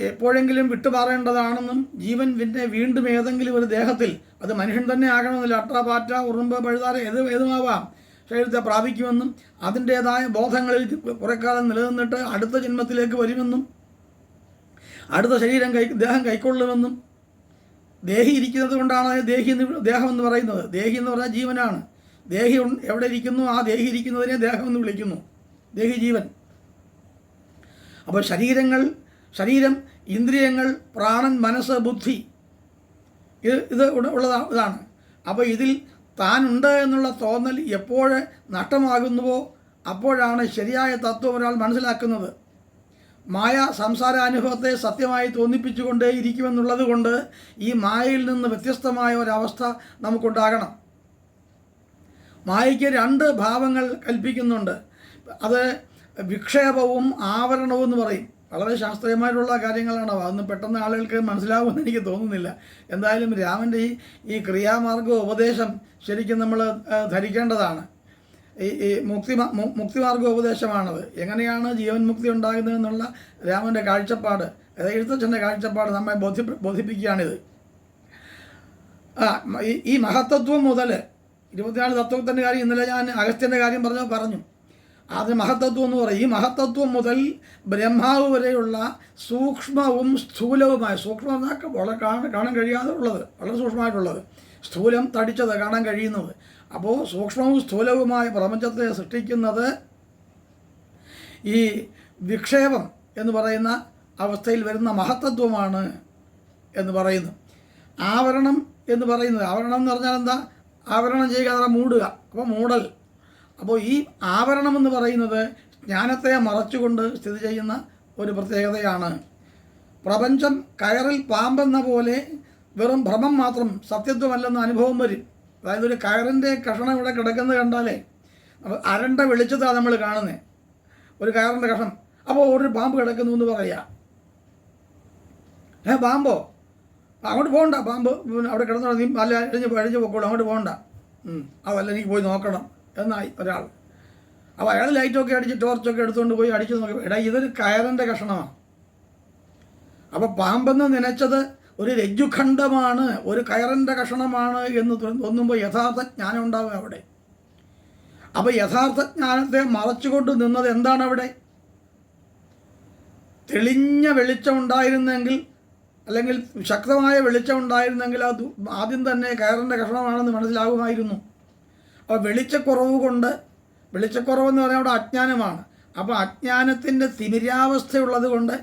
എപ്പോഴെങ്കിലും വിട്ടുമാറേണ്ടതാണെന്നും ജീവൻ പിന്നെ വീണ്ടും ഏതെങ്കിലും ഒരു ദേഹത്തിൽ, അത് മനുഷ്യൻ തന്നെ ആകണമെന്നില്ല, അട്ട, പാറ്റ, ഉറുമ്പ്, പഴുതാര ഏതുമാവാം, ശരീരത്തെ പ്രാപിക്കുമെന്നും അതിൻ്റേതായ ബോധങ്ങളിൽ കുറേക്കാലം നിലനിന്നിട്ട് അടുത്ത ജന്മത്തിലേക്ക് വരുമെന്നും അടുത്ത ദേഹം കൈക്കൊള്ളുമെന്നും, ദേഹി ഇരിക്കുന്നത് കൊണ്ടാണ് ദേഹം എന്ന് പറയുന്നത്. ദേഹി എന്ന് പറഞ്ഞാൽ ജീവനാണ്. ദേഹി എവിടെ ഇരിക്കുന്നു ആ ദേഹി ഇരിക്കുന്നതിനെ ദേഹം എന്ന് വിളിക്കുന്നു, ദേഹി ജീവൻ. അപ്പോൾ ശരീരം, ഇന്ദ്രിയങ്ങൾ, പ്രാണൻ, മനസ്സ്, ബുദ്ധി, ഇത് ഇതാണ്. അപ്പോൾ ഇതിൽ താനുണ്ട് എന്നുള്ള തോന്നൽ എപ്പോഴ് നഷ്ടമാകുന്നുവോ അപ്പോഴാണ് ശരിയായ തത്വം ഒരാൾ മനസ്സിലാക്കുന്നത്. മായ സംസാരാനുഭവത്തെ സത്യമായി തോന്നിപ്പിച്ചുകൊണ്ടേയിരിക്കുമെന്നുള്ളത് കൊണ്ട് ഈ മായയിൽ നിന്ന് വ്യത്യസ്തമായ ഒരവസ്ഥ നമുക്കുണ്ടാകണം. മായയ്ക്ക് 2 ഭാവങ്ങൾ കൽപ്പിക്കുന്നുണ്ട്. അത് വിക്ഷേപവും ആവരണവും എന്ന് പറയും. വളരെ ശാസ്ത്രീയമായിട്ടുള്ള കാര്യങ്ങളാണ്. അതൊന്നും പെട്ടെന്ന് ആളുകൾക്ക് മനസ്സിലാവുമെന്ന് എനിക്ക് തോന്നുന്നില്ല. എന്തായാലും രാമൻ്റെ ഈ ക്രിയാമാർഗ ഉപദേശം ശരിക്കും നമ്മൾ ധരിക്കേണ്ടതാണ്. ഈ മുക്തിമാർഗ ഉപദേശമാണത്. എങ്ങനെയാണ് ജീവൻ മുക്തി ഉണ്ടാകുന്നതെന്നുള്ള രാമൻ്റെ കാഴ്ചപ്പാട്, അതായത് എഴുത്തച്ഛൻ്റെ കാഴ്ചപ്പാട് നമ്മെ ബോധിപ്പിക്കുകയാണിത്. ഈ മഹത്തത്വം മുതൽ 24 തത്വത്തിൻ്റെ കാര്യം ഇന്നലെ ഞാൻ അഗസ്ത്യൻ്റെ കാര്യം പറഞ്ഞു. അത് മഹത്തത്വം എന്ന് പറയും. ഈ മഹത്തത്വം മുതൽ ബ്രഹ്മാവ് വരെയുള്ള സൂക്ഷ്മവും സ്ഥൂലവുമായ, സൂക്ഷ്മം വളരെ കാണാൻ കഴിയാതെ ഉള്ളത്, വളരെ സൂക്ഷ്മമായിട്ടുള്ളത്, സ്ഥൂലം തടിച്ചത് കാണാൻ കഴിയുന്നത്. അപ്പോൾ സൂക്ഷ്മവും സ്ഥൂലവുമായ പ്രപഞ്ചത്തെ സൃഷ്ടിക്കുന്നത് ഈ വിക്ഷേപം എന്ന് പറയുന്ന അവസ്ഥയിൽ വരുന്ന മഹത്തത്വമാണ് എന്ന് പറയുന്നു. ആവരണം എന്ന് പറയുന്നത്, ആവരണം എന്ന് പറഞ്ഞാൽ എന്താ? ആവരണം ചെയ്യുക എന്ന് പറഞ്ഞാൽ മൂടുക. അപ്പോൾ മൂടൽ. അപ്പോൾ ഈ ആവരണം എന്ന് പറയുന്നത് ജ്ഞാനത്തെ മറച്ചുകൊണ്ട് സ്ഥിതി ചെയ്യുന്ന ഒരു പ്രത്യേകതയാണ്. പ്രപഞ്ചം കയറിൽ പാമ്പെന്ന പോലെ വെറും ഭ്രമം മാത്രം, സത്യത്വമല്ലെന്ന അനുഭവം വരും. അതായത് ഒരു കയറിൻ്റെ കഷണം ഇവിടെ കിടക്കുന്നത് കണ്ടാലേ അരണ്ട വെളിച്ചത്താണ് നമ്മൾ കാണുന്നത്, ഒരു കയറിൻ്റെ കഷണം. അപ്പോൾ ഒരു പാമ്പ് കിടക്കുന്നു എന്ന് പറയാം. പാമ്പോ? അങ്ങോട്ട് പോകണ്ട, പാമ്പ് അവിടെ കിടന്നോ, നീ അല്ല അഴിഞ്ഞ് പൊക്കോളൂ, അങ്ങോട്ട് പോകണ്ട, അതല്ല എനിക്ക് പോയി നോക്കണം എന്നായി ഒരാൾ. അപ്പോൾ അയാൾ ലൈറ്റൊക്കെ അടിച്ച് ടോർച്ചൊക്കെ എടുത്തുകൊണ്ട് പോയി അടിച്ച് നോക്കി, എടാ ഇതൊരു കയറിൻ്റെ കഷണമാണ്. അപ്പോൾ പാമ്പെന്ന് നനച്ചത് ഒരു രജ്ജുഖണ്ഡമാണ്, ഒരു കയറിൻ്റെ കഷണമാണ് എന്ന് തോന്നുമ്പോൾ യഥാർത്ഥ ജ്ഞാനം ഉണ്ടാവുക അവിടെ. അപ്പോൾ യഥാർത്ഥ ജ്ഞാനത്തെ മറച്ചുകൊണ്ട് നിന്നത് എന്താണ് അവിടെ? തെളിഞ്ഞ വെളിച്ചം ഉണ്ടായിരുന്നെങ്കിൽ, അല്ലെങ്കിൽ ശക്തമായ വെളിച്ചം ഉണ്ടായിരുന്നെങ്കിൽ അത് ആദ്യം തന്നെ കയറിൻ്റെ കഷണമാണെന്ന് മനസ്സിലാകുമായിരുന്നു. അപ്പോൾ വെളിച്ചക്കുറവെന്ന് പറഞ്ഞാൽ അവിടെ അജ്ഞാനമാണ്. അപ്പോൾ അജ്ഞാനത്തിൻ്റെ തിമിരാവസ്ഥയുള്ളത് കൊണ്ട്,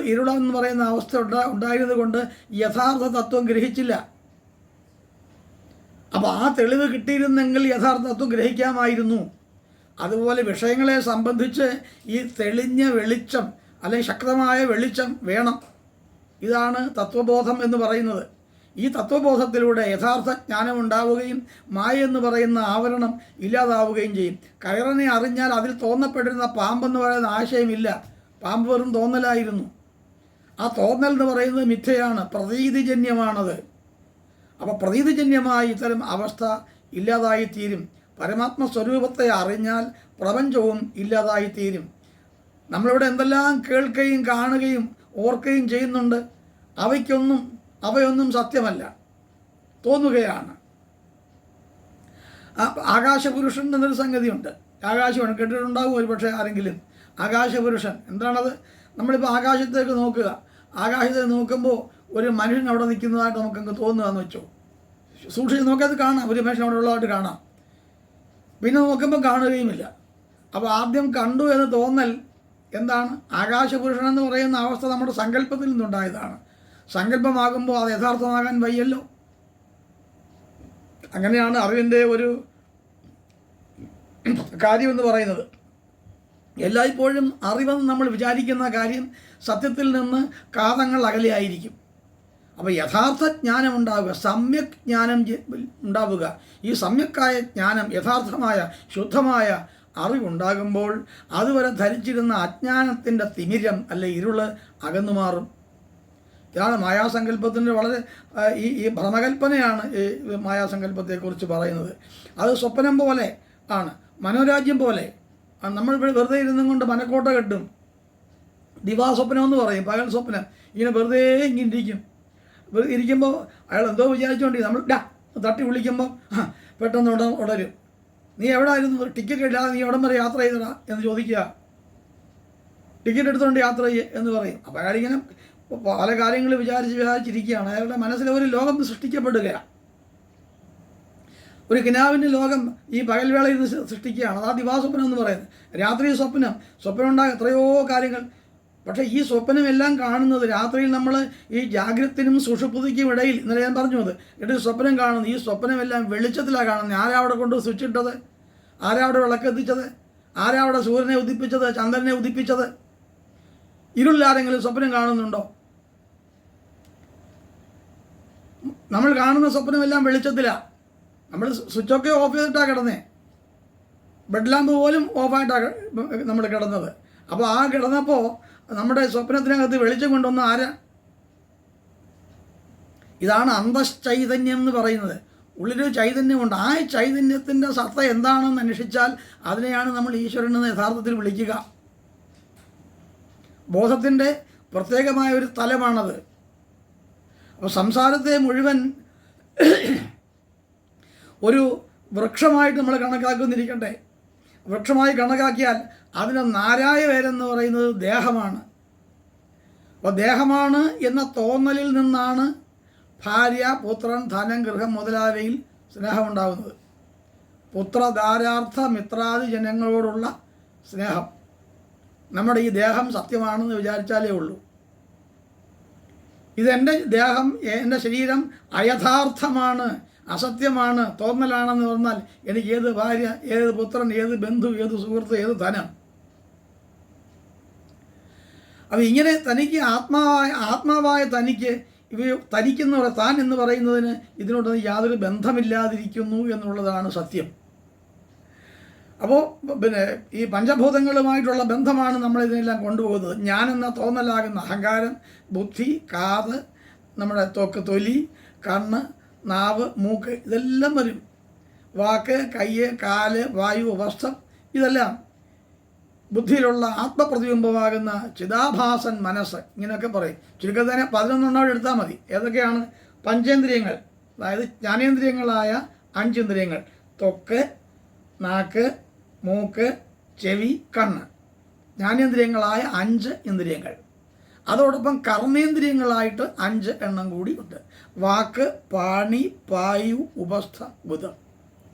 ഇരുളെന്ന് പറയുന്ന അവസ്ഥ ഉണ്ടായിരുന്നത് കൊണ്ട് യഥാർത്ഥ തത്വം ഗ്രഹിച്ചില്ല. അപ്പോൾ ആ തെളിവ് കിട്ടിയിരുന്നെങ്കിൽ യഥാർത്ഥ തത്വം ഗ്രഹിക്കാമായിരുന്നു. അതുപോലെ വിഷയങ്ങളെ സംബന്ധിച്ച് ഈ തെളിഞ്ഞ വെളിച്ചം അല്ലെങ്കിൽ ശക്തമായ വെളിച്ചം വേണം. ഇതാണ് തത്വബോധം എന്ന് പറയുന്നത്. ഈ തത്വബോധത്തിലൂടെ യഥാർത്ഥ ജ്ഞാനം ഉണ്ടാവുകയും മായ എന്ന് പറയുന്ന ആവരണം ഇല്ലാതാവുകയും ചെയ്യും. കയറിനെ അറിഞ്ഞാൽ അതിൽ തോന്നപ്പെട്ടിരുന്ന പാമ്പെന്ന് പറയുന്ന ആശയമില്ല. പാമ്പ് വെറും തോന്നലായിരുന്നു. ആ തോന്നൽ എന്ന് പറയുന്നത് മിഥ്യയാണ്, പ്രതീതിജന്യമാണത്. അപ്പോൾ പ്രതീതിജന്യമായി ഇത്തരം അവസ്ഥ ഇല്ലാതായിത്തീരും. പരമാത്മസ്വരൂപത്തെ അറിഞ്ഞാൽ പ്രപഞ്ചവും ഇല്ലാതായിത്തീരും. നമ്മളിവിടെ എന്തെല്ലാം കേൾക്കുകയും കാണുകയും ഓർക്കുകയും ചെയ്യുന്നുണ്ട്, അവയൊന്നും സത്യമല്ല, തോന്നുകയാണ്. ആകാശപുരുഷൻ എന്നൊരു സംഗതിയുണ്ട്. ആകാശമാണ്, കേട്ടിട്ടുണ്ടാകും ഒരു പക്ഷേ ആരെങ്കിലും. ആകാശപുരുഷൻ എന്താണത്? നമ്മളിപ്പോൾ ആകാശത്തേക്ക് നോക്കുക, ആകാശത്തേക്ക് നോക്കുമ്പോൾ ഒരു മനുഷ്യൻ അവിടെ നിൽക്കുന്നതായിട്ട് നമുക്കങ്ങ് തോന്നുകയെന്ന് വെച്ചോ. സൂക്ഷിച്ച് നോക്കിയത് കാണാം, ഒരു മനുഷ്യൻ അവിടെ ഉള്ളതായിട്ട് കാണാം. പിന്നെ നോക്കുമ്പോൾ കാണുകയുമില്ല. അപ്പോൾ ആദ്യം കണ്ടു എന്ന് തോന്നൽ എന്താണ്? ആകാശപുരുഷൻ എന്ന് പറയുന്ന അവസ്ഥ നമ്മുടെ സങ്കല്പത്തിൽ നിന്നുണ്ടായതാണ്. സങ്കല്പമാകുമ്പോൾ അത് യഥാർത്ഥമാകാൻ വയ്യല്ലോ. അങ്ങനെയാണ് അറിവിൻ്റെ ഒരു കാര്യമെന്ന് പറയുന്നത്. എല്ലായ്പ്പോഴും അറിവെന്ന് നമ്മൾ വിചാരിക്കുന്ന കാര്യം സത്യത്തിൽ നിന്ന് കാതങ്ങൾ അകലെയായിരിക്കും. അപ്പോൾ യഥാർത്ഥ ജ്ഞാനം ഉണ്ടാവുക, സമ്യക് ജ്ഞാനം ഉണ്ടാവുക. ഈ സമ്യക്കായ ജ്ഞാനം, യഥാർത്ഥമായ ശുദ്ധമായ അറിവുണ്ടാകുമ്പോൾ അതുവരെ ധരിച്ചിരുന്ന അജ്ഞാനത്തിൻ്റെ തിമിരം അല്ലെ ഇരുള് അകന്നു മാറും. ഇതാണ് മായാസങ്കല്പത്തിൻ്റെ വളരെ ഈ ഭ്രമകൽപ്പനയാണ് ഈ മായാസങ്കല്പത്തെക്കുറിച്ച് പറയുന്നത്. അത് സ്വപ്നം പോലെ ആണ്, മനോരാജ്യം പോലെ. നമ്മൾ വെറുതെ ഇരുന്നും കൊണ്ട് മനക്കോട്ട കെട്ടും. ദിവാസ്വപ്നം എന്ന് പറയും, പകൽ സ്വപ്നം. ഇങ്ങനെ വെറുതെ ഇങ്ങനെ ഇരിക്കും. ഇരിക്കുമ്പോൾ അയാൾ എന്തോ വിചാരിച്ചുകൊണ്ട് നമ്മൾ തട്ടി വിളിക്കുമ്പോൾ പെട്ടെന്ന് ഉടരും. നീ എവിടെ ആയിരുന്നു? ടിക്കറ്റ് ഇല്ലാതെ നീ എവിടം വരെ യാത്ര ചെയ്തടാ എന്ന് ചോദിക്കുക. ടിക്കറ്റ് എടുത്തുകൊണ്ട് യാത്ര ചെയ്യുക എന്ന് പറയും. അപ്പോൾ അയാളിങ്ങനെ പല കാര്യങ്ങൾ വിചാരിച്ചിരിക്കുകയാണ്. അയാളുടെ മനസ്സിൽ ഒരു ലോകം സൃഷ്ടിക്കപ്പെടുകയാണ്. ഒരു കിനാവിൻ്റെ ലോകം ഈ പകൽവേളയിൽ നിന്ന് സൃഷ്ടിക്കുകയാണ്. അതാ ദിവാസ്വപ്നം എന്ന് പറയുന്നത്. രാത്രി സ്വപ്നം ഉണ്ടാകും എത്രയോ കാര്യങ്ങൾ. പക്ഷേ ഈ സ്വപ്നമെല്ലാം കാണുന്നത് രാത്രിയിൽ നമ്മൾ ഈ ജാഗ്രതത്തിനും സുഷുപ്തിക്കും ഇടയിൽ, ഇന്നലെ ഞാൻ പറഞ്ഞു അത്, എന്നിട്ട് സ്വപ്നം കാണുന്നത്. ഈ സ്വപ്നമെല്ലാം വെളിച്ചത്തിലാണ് കാണുന്നത്. ആരാ അവിടെ കൊണ്ട് സ്വിച്ച് ഇട്ടത്? ആരാ അവിടെ വിളക്കെത്തിച്ചത്? ആരാ അവിടെ സൂര്യനെ ഉദിപ്പിച്ചത്, ചന്ദ്രനെ ഉദിപ്പിച്ചത്? ഇരുളിലാരെങ്കിലും സ്വപ്നം കാണുന്നുണ്ടോ? നമ്മൾ കാണുന്ന സ്വപ്നമെല്ലാം വെളിച്ചത്തിലാണ്. നമ്മൾ സ്വിച്ചൊക്കെ ഓഫ് ചെയ്തിട്ടാണ് കിടന്നേ. ബെഡ് ലാമ്പ് പോലും ഓഫായിട്ടാണ് നമ്മൾ കിടന്നത്. അപ്പോൾ ആ കിടന്നപ്പോൾ നമ്മുടെ സ്വപ്നത്തിനകത്ത് വെളിച്ചം കൊണ്ടുവന്ന ആരാ? ഇതാണ് അന്തശ്ചൈതന്യം എന്ന് പറയുന്നത്. ഉള്ളിലൊരു ചൈതന്യമുണ്ട്. ആ ചൈതന്യത്തിൻ്റെ സത്ത എന്താണെന്ന് അന്വേഷിച്ചാൽ അതിനെയാണ് നമ്മൾ ഈശ്വരൻ എന്ന് യഥാർത്ഥത്തിൽ വിളിക്കുക. ബോധത്തിൻ്റെ പ്രത്യേകമായ ഒരു തലമാണത്. അപ്പോൾ സംസാരത്തെ മുഴുവൻ ഒരു വൃക്ഷമായിട്ട് നമ്മൾ കണക്കാക്കുന്നിരിക്കട്ടെ. വൃക്ഷമായി കണക്കാക്കിയാൽ അതിന് നാരായ വേരെന്ന് പറയുന്നത് ദേഹമാണ്. അപ്പോൾ ദേഹമാണ് എന്ന തോന്നലിൽ നിന്നാണ് ഭാര്യ, പുത്രൻ, ധനം, ഗൃഹം മുതലായവയിൽ സ്നേഹമുണ്ടാകുന്നത്. പുത്രധാരാർത്ഥ മിത്രാദി ജനങ്ങളോടുള്ള സ്നേഹം. നമ്മുടെ ഈ ദേഹം സത്യമാണെന്ന് വിചാരിച്ചാലേ ഉള്ളൂ. ഇതെൻ്റെ ദേഹം, എൻ്റെ ശരീരം അയഥാർത്ഥമാണ്, അസത്യമാണ്, തോന്നലാണെന്ന് പറഞ്ഞാൽ എനിക്ക് ഏത് ഭാര്യ, ഏത് പുത്രൻ, ഏത് ബന്ധു, ഏത് സുഹൃത്ത്, ഏത് ധനം? അപ്പോൾ ഇങ്ങനെ തനിക്ക് ആത്മാവായ തനിക്ക് തനിക്കെന്ന് താൻ എന്ന് പറയുന്നതിന് ഇതിനോട് യാതൊരു ബന്ധമില്ലാതിരിക്കുന്നു എന്നുള്ളതാണ് സത്യം. അപ്പോൾ ഈ പഞ്ചഭൂതങ്ങളുമായിട്ടുള്ള ബന്ധമാണ് നമ്മളിതിനെല്ലാം കൊണ്ടുപോകുന്നത്. ഞാനെന്ന തോന്നലാകുന്ന അഹങ്കാരം, ബുദ്ധി, കാത്, നമ്മുടെ തൊലി, കണ്ണ്, നാവ്, മൂക്ക്, ഇതെല്ലാം വരും. വാക്ക്, കയ്യ്, കാല്, വായു, വസ്ത്രം, ഇതെല്ലാം ബുദ്ധിയിലുള്ള ആത്മപ്രതിബിംബമാകുന്ന ചിതാഭാസൻ മനസ്സ്, ഇങ്ങനെയൊക്കെ പറയും. ചുരുക്കത്തിന് 11 എടുത്താൽ മതി. ഏതൊക്കെയാണ്? പഞ്ചേന്ദ്രിയങ്ങൾ, അതായത് ജ്ഞാനേന്ദ്രിയങ്ങളായ 5 ഇന്ദ്രിയങ്ങൾ: ത്വക്ക്, നാക്ക്, മൂക്ക്, ചെവി, കണ്ണ്. ജ്ഞാനേന്ദ്രിയങ്ങളായ 5 ഇന്ദ്രിയങ്ങൾ. അതോടൊപ്പം കർമ്മേന്ദ്രിയങ്ങളായിട്ട് 5 എണ്ണം കൂടി ഉണ്ട്. വാക്ക്, പാണി, പായു, ഉപസ്ഥ, ബുധം,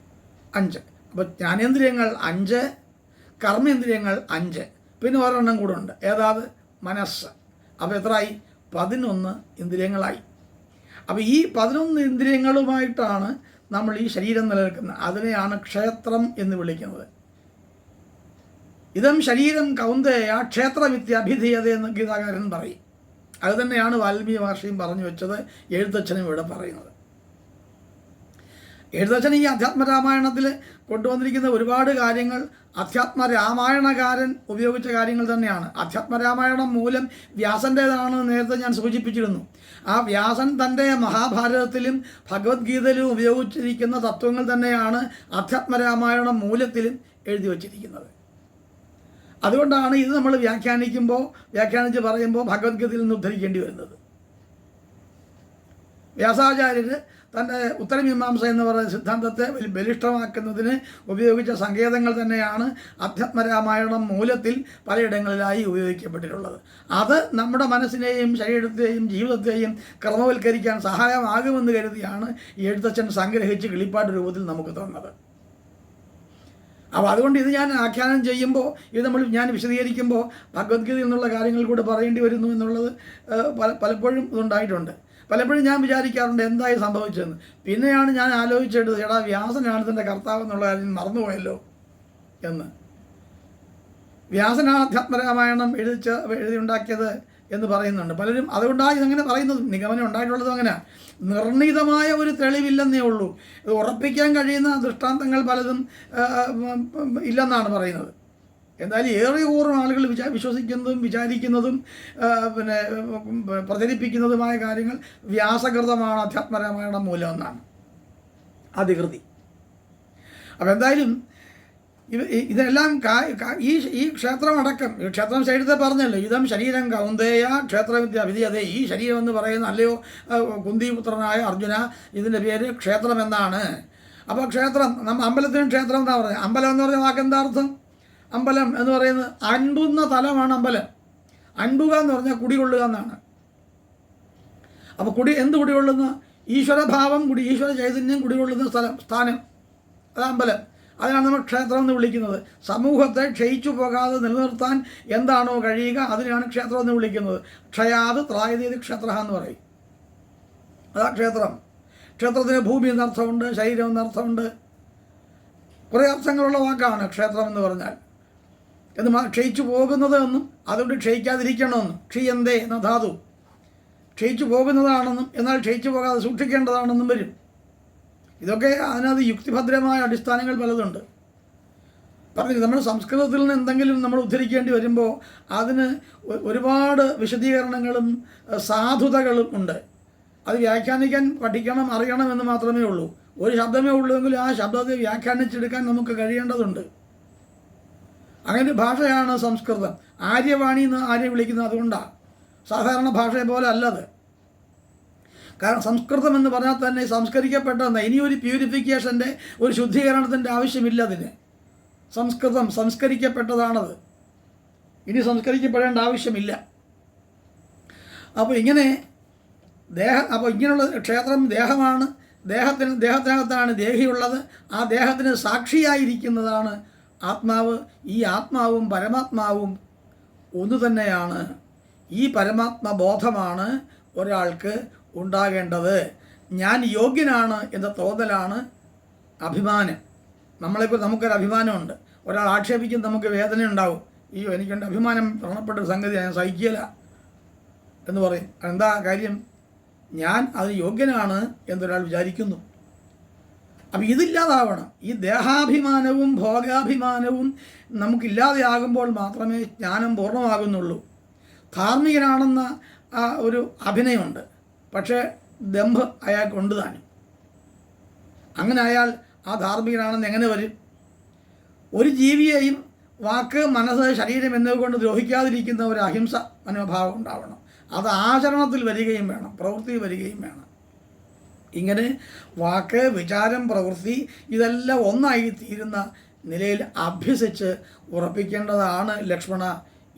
5. അപ്പോൾ ജ്ഞാനേന്ദ്രിയങ്ങൾ 5, കർമ്മേന്ദ്രിയങ്ങൾ 5, പിന്നെ ഒരെണ്ണം കൂടെ ഉണ്ട്. ഏതാത്? മനസ്സ്. അപ്പോൾ എത്രയായി? 11 ഇന്ദ്രിയങ്ങളായി. അപ്പോൾ ഈ 11 ഇന്ദ്രിയങ്ങളുമായിട്ടാണ് നമ്മൾ ഈ ശരീരം നിലനിൽക്കുന്നത്. അതിനെയാണ് ക്ഷേത്രം എന്ന് വിളിക്കുന്നത്. ഇതം ശരീരം കൗന്ദേയ ക്ഷേത്രവിദ്യ അഭിധീയത എന്ന് ഗീതാകാരൻ പറയും. അത് തന്നെയാണ് വാൽമീകി മഹർഷിയും പറഞ്ഞു വെച്ചത്, എഴുത്തച്ഛനും ഇവിടെ പറയുന്നത്. എഴുത്തച്ഛൻ ഈ അധ്യാത്മരാമായണത്തിൽ കൊണ്ടുവന്നിരിക്കുന്ന ഒരുപാട് കാര്യങ്ങൾ അധ്യാത്മരാമായണകാരൻ ഉപയോഗിച്ച കാര്യങ്ങൾ തന്നെയാണ്. അധ്യാത്മരാമായണം മൂലം വ്യാസൻ്റേതാണെന്ന് നേരത്തെ ഞാൻ സൂചിപ്പിച്ചിരുന്നു. ആ വ്യാസൻ തൻ്റെ മഹാഭാരതത്തിലും ഭഗവത്ഗീതയിലും ഉപയോഗിച്ചിരിക്കുന്ന തത്വങ്ങൾ തന്നെയാണ് അധ്യാത്മരാമായണം മൂലത്തിലും എഴുതി വച്ചിരിക്കുന്നത്. അതുകൊണ്ടാണ് ഇത് നമ്മൾ വ്യാഖ്യാനിച്ച് പറയുമ്പോൾ ഭഗവത്ഗീതയിൽ നിന്ന് ഉദ്ധരിക്കേണ്ടി വരുന്നത്. വ്യാസാചാര്യർ തൻ്റെ ഉത്തരമീമാംസ എന്ന് പറയുന്ന സിദ്ധാന്തത്തെ ബലിഷ്ഠമാക്കുന്നതിന് ഉപയോഗിച്ച സങ്കേതങ്ങൾ തന്നെയാണ് അധ്യാത്മരാമായണം മൂലത്തിൽ പലയിടങ്ങളിലായി ഉപയോഗിക്കപ്പെട്ടിട്ടുള്ളത്. അത് നമ്മുടെ മനസ്സിനെയും ശരീരത്തെയും ജീവിതത്തെയും ക്രമവൽക്കരിക്കാൻ സഹായമാകുമെന്ന് കരുതിയാണ് ഈ എഴുത്തച്ഛൻ സംഗ്രഹിച്ച് കിളിപ്പാട്ട് രൂപത്തിൽ നമുക്ക് തന്നത്. അപ്പോൾ അതുകൊണ്ട് ഇത് ഞാൻ ആഖ്യാനം ചെയ്യുമ്പോൾ, ഇത് ഞാൻ വിശദീകരിക്കുമ്പോൾ ഭഗവത്ഗീതയിൽ നിന്നുള്ള കാര്യങ്ങൾ കൂടെ പറയേണ്ടി വരുന്നു എന്നുള്ളത് പലപ്പോഴും ഇതുണ്ടായിട്ടുണ്ട്. പലപ്പോഴും ഞാൻ വിചാരിക്കാറുണ്ട് എന്തായി സംഭവിച്ചതെന്ന്. പിന്നെയാണ് ഞാൻ ആലോചിച്ചെടുത്തത്, എടാ വ്യാസനാണ് തൻ്റെ കർത്താവ് എന്നുള്ള കാര്യം മറന്നുപോയല്ലോ എന്ന്. വ്യാസനാണ് അധ്യാത്മരാമായണം എഴുതി ഉണ്ടാക്കിയത് എന്ന് പറയുന്നുണ്ട് പലരും. അതുകൊണ്ടാണ് ഇതങ്ങനെ പറയുന്നത്, നിഗമനം ഉണ്ടായിട്ടുള്ളത് അങ്ങനെ. നിർണീതമായ ഒരു തെളിവില്ലെന്നേ ഉള്ളൂ. ഇത് ഉറപ്പിക്കാൻ കഴിയുന്ന ദൃഷ്ടാന്തങ്ങൾ പലതും ഇല്ലെന്നാണ് പറയുന്നത്. എന്തായാലും ഏറെ കൂറും ആളുകൾ വിശ്വസിക്കുന്നതും വിചാരിക്കുന്നതും പിന്നെ പ്രചരിപ്പിക്കുന്നതുമായ കാര്യങ്ങൾ വ്യാസകൃതമാണ് അധ്യാത്മരാമായണം മൂലമെന്നാണ് അധികൃതി. അപ്പോൾ എന്തായാലും ഇതെല്ലാം ഈ ക്ഷേത്രമടക്കം, ക്ഷേത്രം ശരീരത്തെ പറഞ്ഞല്ലോ, ഇതം ശരീരം കൗന്ദേയ ക്ഷേത്രവിദ്യ വിധിയതേ. ഈ ശരീരം എന്ന് പറയുന്ന അല്ലയോ കുന്തിപുത്രനായ അർജുന, ഇതിൻ്റെ പേര് ക്ഷേത്രം എന്നാണ്. അപ്പോൾ ക്ഷേത്രം, നമ്മൾ അമ്പലത്തിനും ക്ഷേത്രം എന്നാണ് പറയുന്നത്. അമ്പലം എന്ന് പറഞ്ഞ വാക്കെന്താ അർത്ഥം? അമ്പലം എന്ന് പറയുന്നത് അണ്ടുന്ന തലമാണ് അമ്പലം. അണ്ടുക എന്ന് പറഞ്ഞാൽ കുടികൊള്ളുക എന്നാണ്. അപ്പോൾ എന്ത് കുടികൊള്ളുന്ന? ഈശ്വരഭാവം ഈശ്വര ചൈതന്യം കുടികൊള്ളുന്ന സ്ഥാനം, അത് അമ്പലം. അതിനാണ് നമ്മൾ ക്ഷേത്രം എന്ന് വിളിക്കുന്നത്. സമൂഹത്തെ ക്ഷയിച്ചു പോകാതെ നിലനിർത്താൻ എന്താണോ കഴിയുക അതിനാണ് ക്ഷേത്രം എന്ന് വിളിക്കുന്നത്. ക്ഷയാത് ത്രായതീത് ക്ഷേത്ര എന്ന് പറയും. അതാ ക്ഷേത്രം. ക്ഷേത്രത്തിന് ഭൂമി എന്നർത്ഥമുണ്ട്, ശരീരം എന്നർത്ഥമുണ്ട്, കുറേ അർത്ഥങ്ങളുള്ള വാക്കാണ് ക്ഷേത്രം എന്ന് പറഞ്ഞാൽ. എന്ന് ക്ഷയിച്ചു പോകുന്നത് എന്നും അതുകൊണ്ട് ക്ഷയിക്കാതിരിക്കണമെന്നും, ക്ഷീയന്തേ എന്ന ധാതു ക്ഷയിച്ചു പോകുന്നതാണെന്നും എന്നാൽ ക്ഷയിച്ചു പോകാതെ സൂക്ഷിക്കേണ്ടതാണെന്നും വരും. ഇതൊക്കെ അതിനകത്ത് യുക്തിഭദ്രമായ അടിസ്ഥാനങ്ങൾ പലതുണ്ട്. പറഞ്ഞില്ല, നമ്മൾ സംസ്കൃതത്തിൽ നിന്ന് എന്തെങ്കിലും നമ്മൾ ഉദ്ധരിക്കേണ്ടി വരുമ്പോൾ അതിന് ഒരുപാട് വിശദീകരണങ്ങളും സാധുതകളും ഉണ്ട്. അത് വ്യാഖ്യാനിക്കാൻ പഠിക്കണം, അറിയണം എന്ന് മാത്രമേ ഉള്ളൂ. ഒരു ശബ്ദമേ ഉള്ളൂ എങ്കിൽ ആ ശബ്ദത്തെ വ്യാഖ്യാനിച്ചെടുക്കാൻ നമുക്ക് കഴിയേണ്ടതുണ്ട്. അങ്ങനെ ഭാഷയാണ് സംസ്കൃതം. ആര്യവാണി എന്ന് ആര്യ വിളിക്കുന്നത് അതുകൊണ്ടാണ്. സാധാരണ ഭാഷയെ പോലെ അല്ലത്. കാരണം സംസ്കൃതം എന്ന് പറഞ്ഞാൽ തന്നെ സംസ്കരിക്കപ്പെട്ടതെന്ന്, ഇനിയൊരു പ്യൂരിഫിക്കേഷൻ്റെ ഒരു ശുദ്ധീകരണത്തിൻ്റെ ആവശ്യമില്ല അതിന്. സംസ്കൃതം സംസ്കരിക്കപ്പെട്ടതാണത്, ഇനി സംസ്കരിക്കപ്പെടേണ്ട ആവശ്യമില്ല. അപ്പോൾ ഇങ്ങനെയുള്ള ക്ഷേത്രം ദേഹമാണ്. ദേഹത്തിനകത്താണ് ദേഹിയുള്ളത്. ആ ദേഹത്തിന് സാക്ഷിയായിരിക്കുന്നതാണ് ആത്മാവ്. ഈ ആത്മാവും പരമാത്മാവും ഒന്നു തന്നെയാണ്. ഈ പരമാത്മബോധമാണ് ഒരാൾക്ക് ഉണ്ടാകേണ്ടത്. ഞാൻ യോഗ്യനാണ് എന്ന തോന്നലാണ് അഭിമാനം. നമുക്കൊരു അഭിമാനമുണ്ട്. ഒരാൾ ആക്ഷേപിക്കും, നമുക്ക് വേദന ഉണ്ടാവും. അയ്യോ, എനിക്കെൻ്റെ അഭിമാനം വ്രണപ്പെട്ട സംഗതി, ഞാൻ സഹിക്കില്ല എന്ന് പറയും. എന്താ കാര്യം? ഞാൻ അത് യോഗ്യനാണ് എന്നൊരാൾ വിചാരിക്കുന്നു. അപ്പം ഇതില്ലാതാവണം. ഈ ദേഹാഭിമാനവും ഭോഗാഭിമാനവും നമുക്കില്ലാതെയാകുമ്പോൾ മാത്രമേ ജ്ഞാനം പൂർണ്ണമാകുന്നുള്ളൂ. ധാർമ്മികനാണെന്ന ഒരു അഭിനയമുണ്ട്, പക്ഷേ ദമ്പ് അയാൾക്കുണ്ട് താനും. അങ്ങനെ ആയാൽ ആ ധാർമ്മികനാണെന്ന് എങ്ങനെ വരും? ഒരു ജീവിയെയും വാക്ക്, മനസ്സ്, ശരീരം എന്നിവ ദ്രോഹിക്കാതിരിക്കുന്ന ഒരു അഹിംസ മനോഭാവം ഉണ്ടാവണം. അത് ആചരണത്തിൽ വരികയും വേണം, പ്രവൃത്തി വരികയും വേണം. ഇങ്ങനെ വാക്ക്, വിചാരം, പ്രവൃത്തി ഇതെല്ലാം ഒന്നായി തീരുന്ന നിലയിൽ അഭ്യസിച്ച് ഉറപ്പിക്കേണ്ടതാണ് ലക്ഷ്മണ.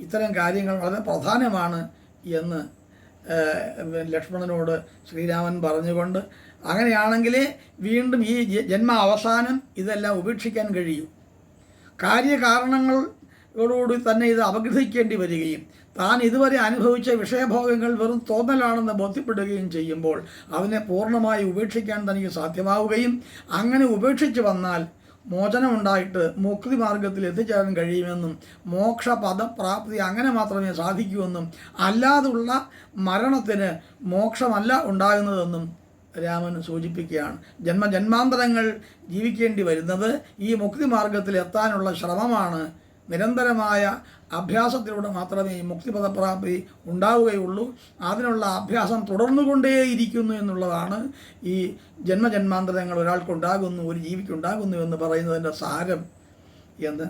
ഇത്തരം കാര്യങ്ങൾ വളരെ പ്രധാനമാണ് എന്ന് ലക്ഷ്മണനോട് ശ്രീരാമൻ പറഞ്ഞുകൊണ്ട്, അങ്ങനെയാണെങ്കിലേ വീണ്ടും ഈ ജന്മ അവസാനം ഇതെല്ലാം ഉപേക്ഷിക്കാൻ കഴിയൂ. കാര്യകാരണങ്ങളോടുകൂടി തന്നെ ഇത് അപഗ്രഹിക്കേണ്ടി വരികയും താൻ ഇതുവരെ അനുഭവിച്ച വിഷയഭോഗങ്ങൾ വെറും തോന്നലാണെന്ന് ബോധ്യപ്പെടുകയും ചെയ്യുമ്പോൾ അതിനെ പൂർണ്ണമായി ഉപേക്ഷിക്കാൻ തനിക്ക് സാധ്യമാവുകയും അങ്ങനെ ഉപേക്ഷിച്ച് വന്നാൽ മോചനമുണ്ടായിട്ട് മുക്തി മാർഗത്തിൽ എത്തിച്ചേരാൻ കഴിയുമെന്നും മോക്ഷപദപ്രാപ്തി അങ്ങനെ മാത്രമേ സാധിക്കൂവെന്നും അല്ലാതുള്ള മരണത്തിന് മോക്ഷമല്ല ഉണ്ടാകുന്നതെന്നും രാമൻ സൂചിപ്പിക്കുകയാണ്. ജന്മജന്മാന്തരങ്ങൾ ജീവിക്കേണ്ടി വരുന്നത് ഈ മുക്തി മാർഗത്തിൽ എത്താനുള്ള ശ്രമമാണ്. നിരന്തരമായ അഭ്യാസത്തിലൂടെ മാത്രമേ മുക്തിപദപ്രാപ്തി ഉണ്ടാവുകയുള്ളൂ. അതിനുള്ള അഭ്യാസം തുടർന്നുകൊണ്ടേയിരിക്കുന്നു എന്നുള്ളതാണ് ഈ ജന്മജന്മാന്തരങ്ങൾ ഒരാൾക്കുണ്ടാകുന്നു, ഒരു ജീവിക്കുണ്ടാകുന്നു എന്ന് പറയുന്നതിൻ്റെ സാരം എന്ന്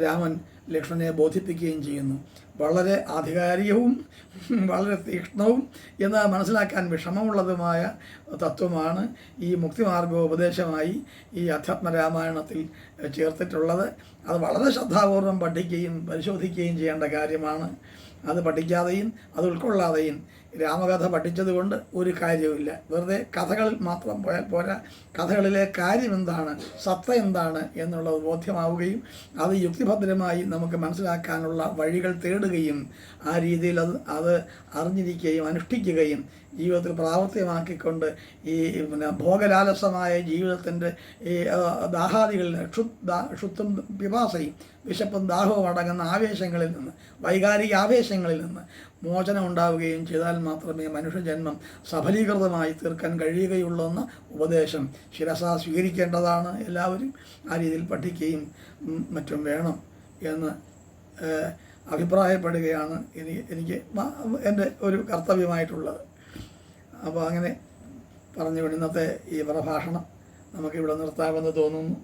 രാമൻ ലക്ഷ്മണനെ ബോധിപ്പിക്കുകയും ചെയ്യുന്നു. വളരെ ആധികാരികവും വളരെ തീക്ഷ്ണവും എന്ന് മനസ്സിലാക്കാൻ വിഷമമുള്ളതുമായ തത്വമാണ് ഈ മുക്തിമാർഗോപദേശമായി ഈ അധ്യാത്മരാമായണത്തിൽ ചേർത്തിട്ടുള്ളത്. അത് വളരെ ശ്രദ്ധാപൂർവം പഠിക്കുകയും പരിശോധിക്കുകയും ചെയ്യേണ്ട കാര്യമാണ്. അത് പഠിക്കാതെയും അത് ഉൾക്കൊള്ളാതെയും രാമകഥ പഠിച്ചതുകൊണ്ട് ഒരു കാര്യവുമില്ല. വെറുതെ കഥകളിൽ മാത്രം പോയാൽ പോരാ. കഥകളിലെ കാര്യം എന്താണ്, സത്ത എന്താണ് എന്നുള്ളത് ബോധ്യമാവുകയും അത് യുക്തിഭദ്രമായി നമുക്ക് മനസ്സിലാക്കാനുള്ള വഴികൾ തേടുകയും ആ രീതിയിൽ അത് അറിഞ്ഞിരിക്കുകയും അനുഷ്ഠിക്കുകയും ജീവിതത്തിൽ പ്രാവർത്തികമാക്കിക്കൊണ്ട് ഈ ഭോഗലാലസമായ ജീവിതത്തിൻ്റെ ഈ ദാഹാദികളിൽ ക്ഷുത്തും പിപാസയും വിശപ്പും ദാഹവും അടങ്ങുന്ന ആവേശങ്ങളിൽ നിന്ന്, വൈകാരിക ആവേശങ്ങളിൽ നിന്ന് മോചനം ഉണ്ടാവുകയും ചെയ്താൽ മാത്രമേ മനുഷ്യജന്മം സഫലീകൃതമായി തീർക്കാൻ കഴിയുകയുള്ളൂ എന്ന ഉപദേശം ശിരസ സ്വീകരിക്കേണ്ടതാണ്. എല്ലാവരും ആ രീതിയിൽ പഠിക്കുകയും മറ്റും വേണം എന്ന് അഭിപ്രായപ്പെടുകയാണ് എനിക്ക് എൻ്റെ ഒരു കർത്തവ്യമായിട്ടുള്ളത്. അപ്പോൾ അങ്ങനെ പറഞ്ഞുകൊണ്ട് ഇന്നത്തെ ഈ പ്രഭാഷണം നമുക്കിവിടെ നിർത്താമെന്ന് തോന്നുന്നു.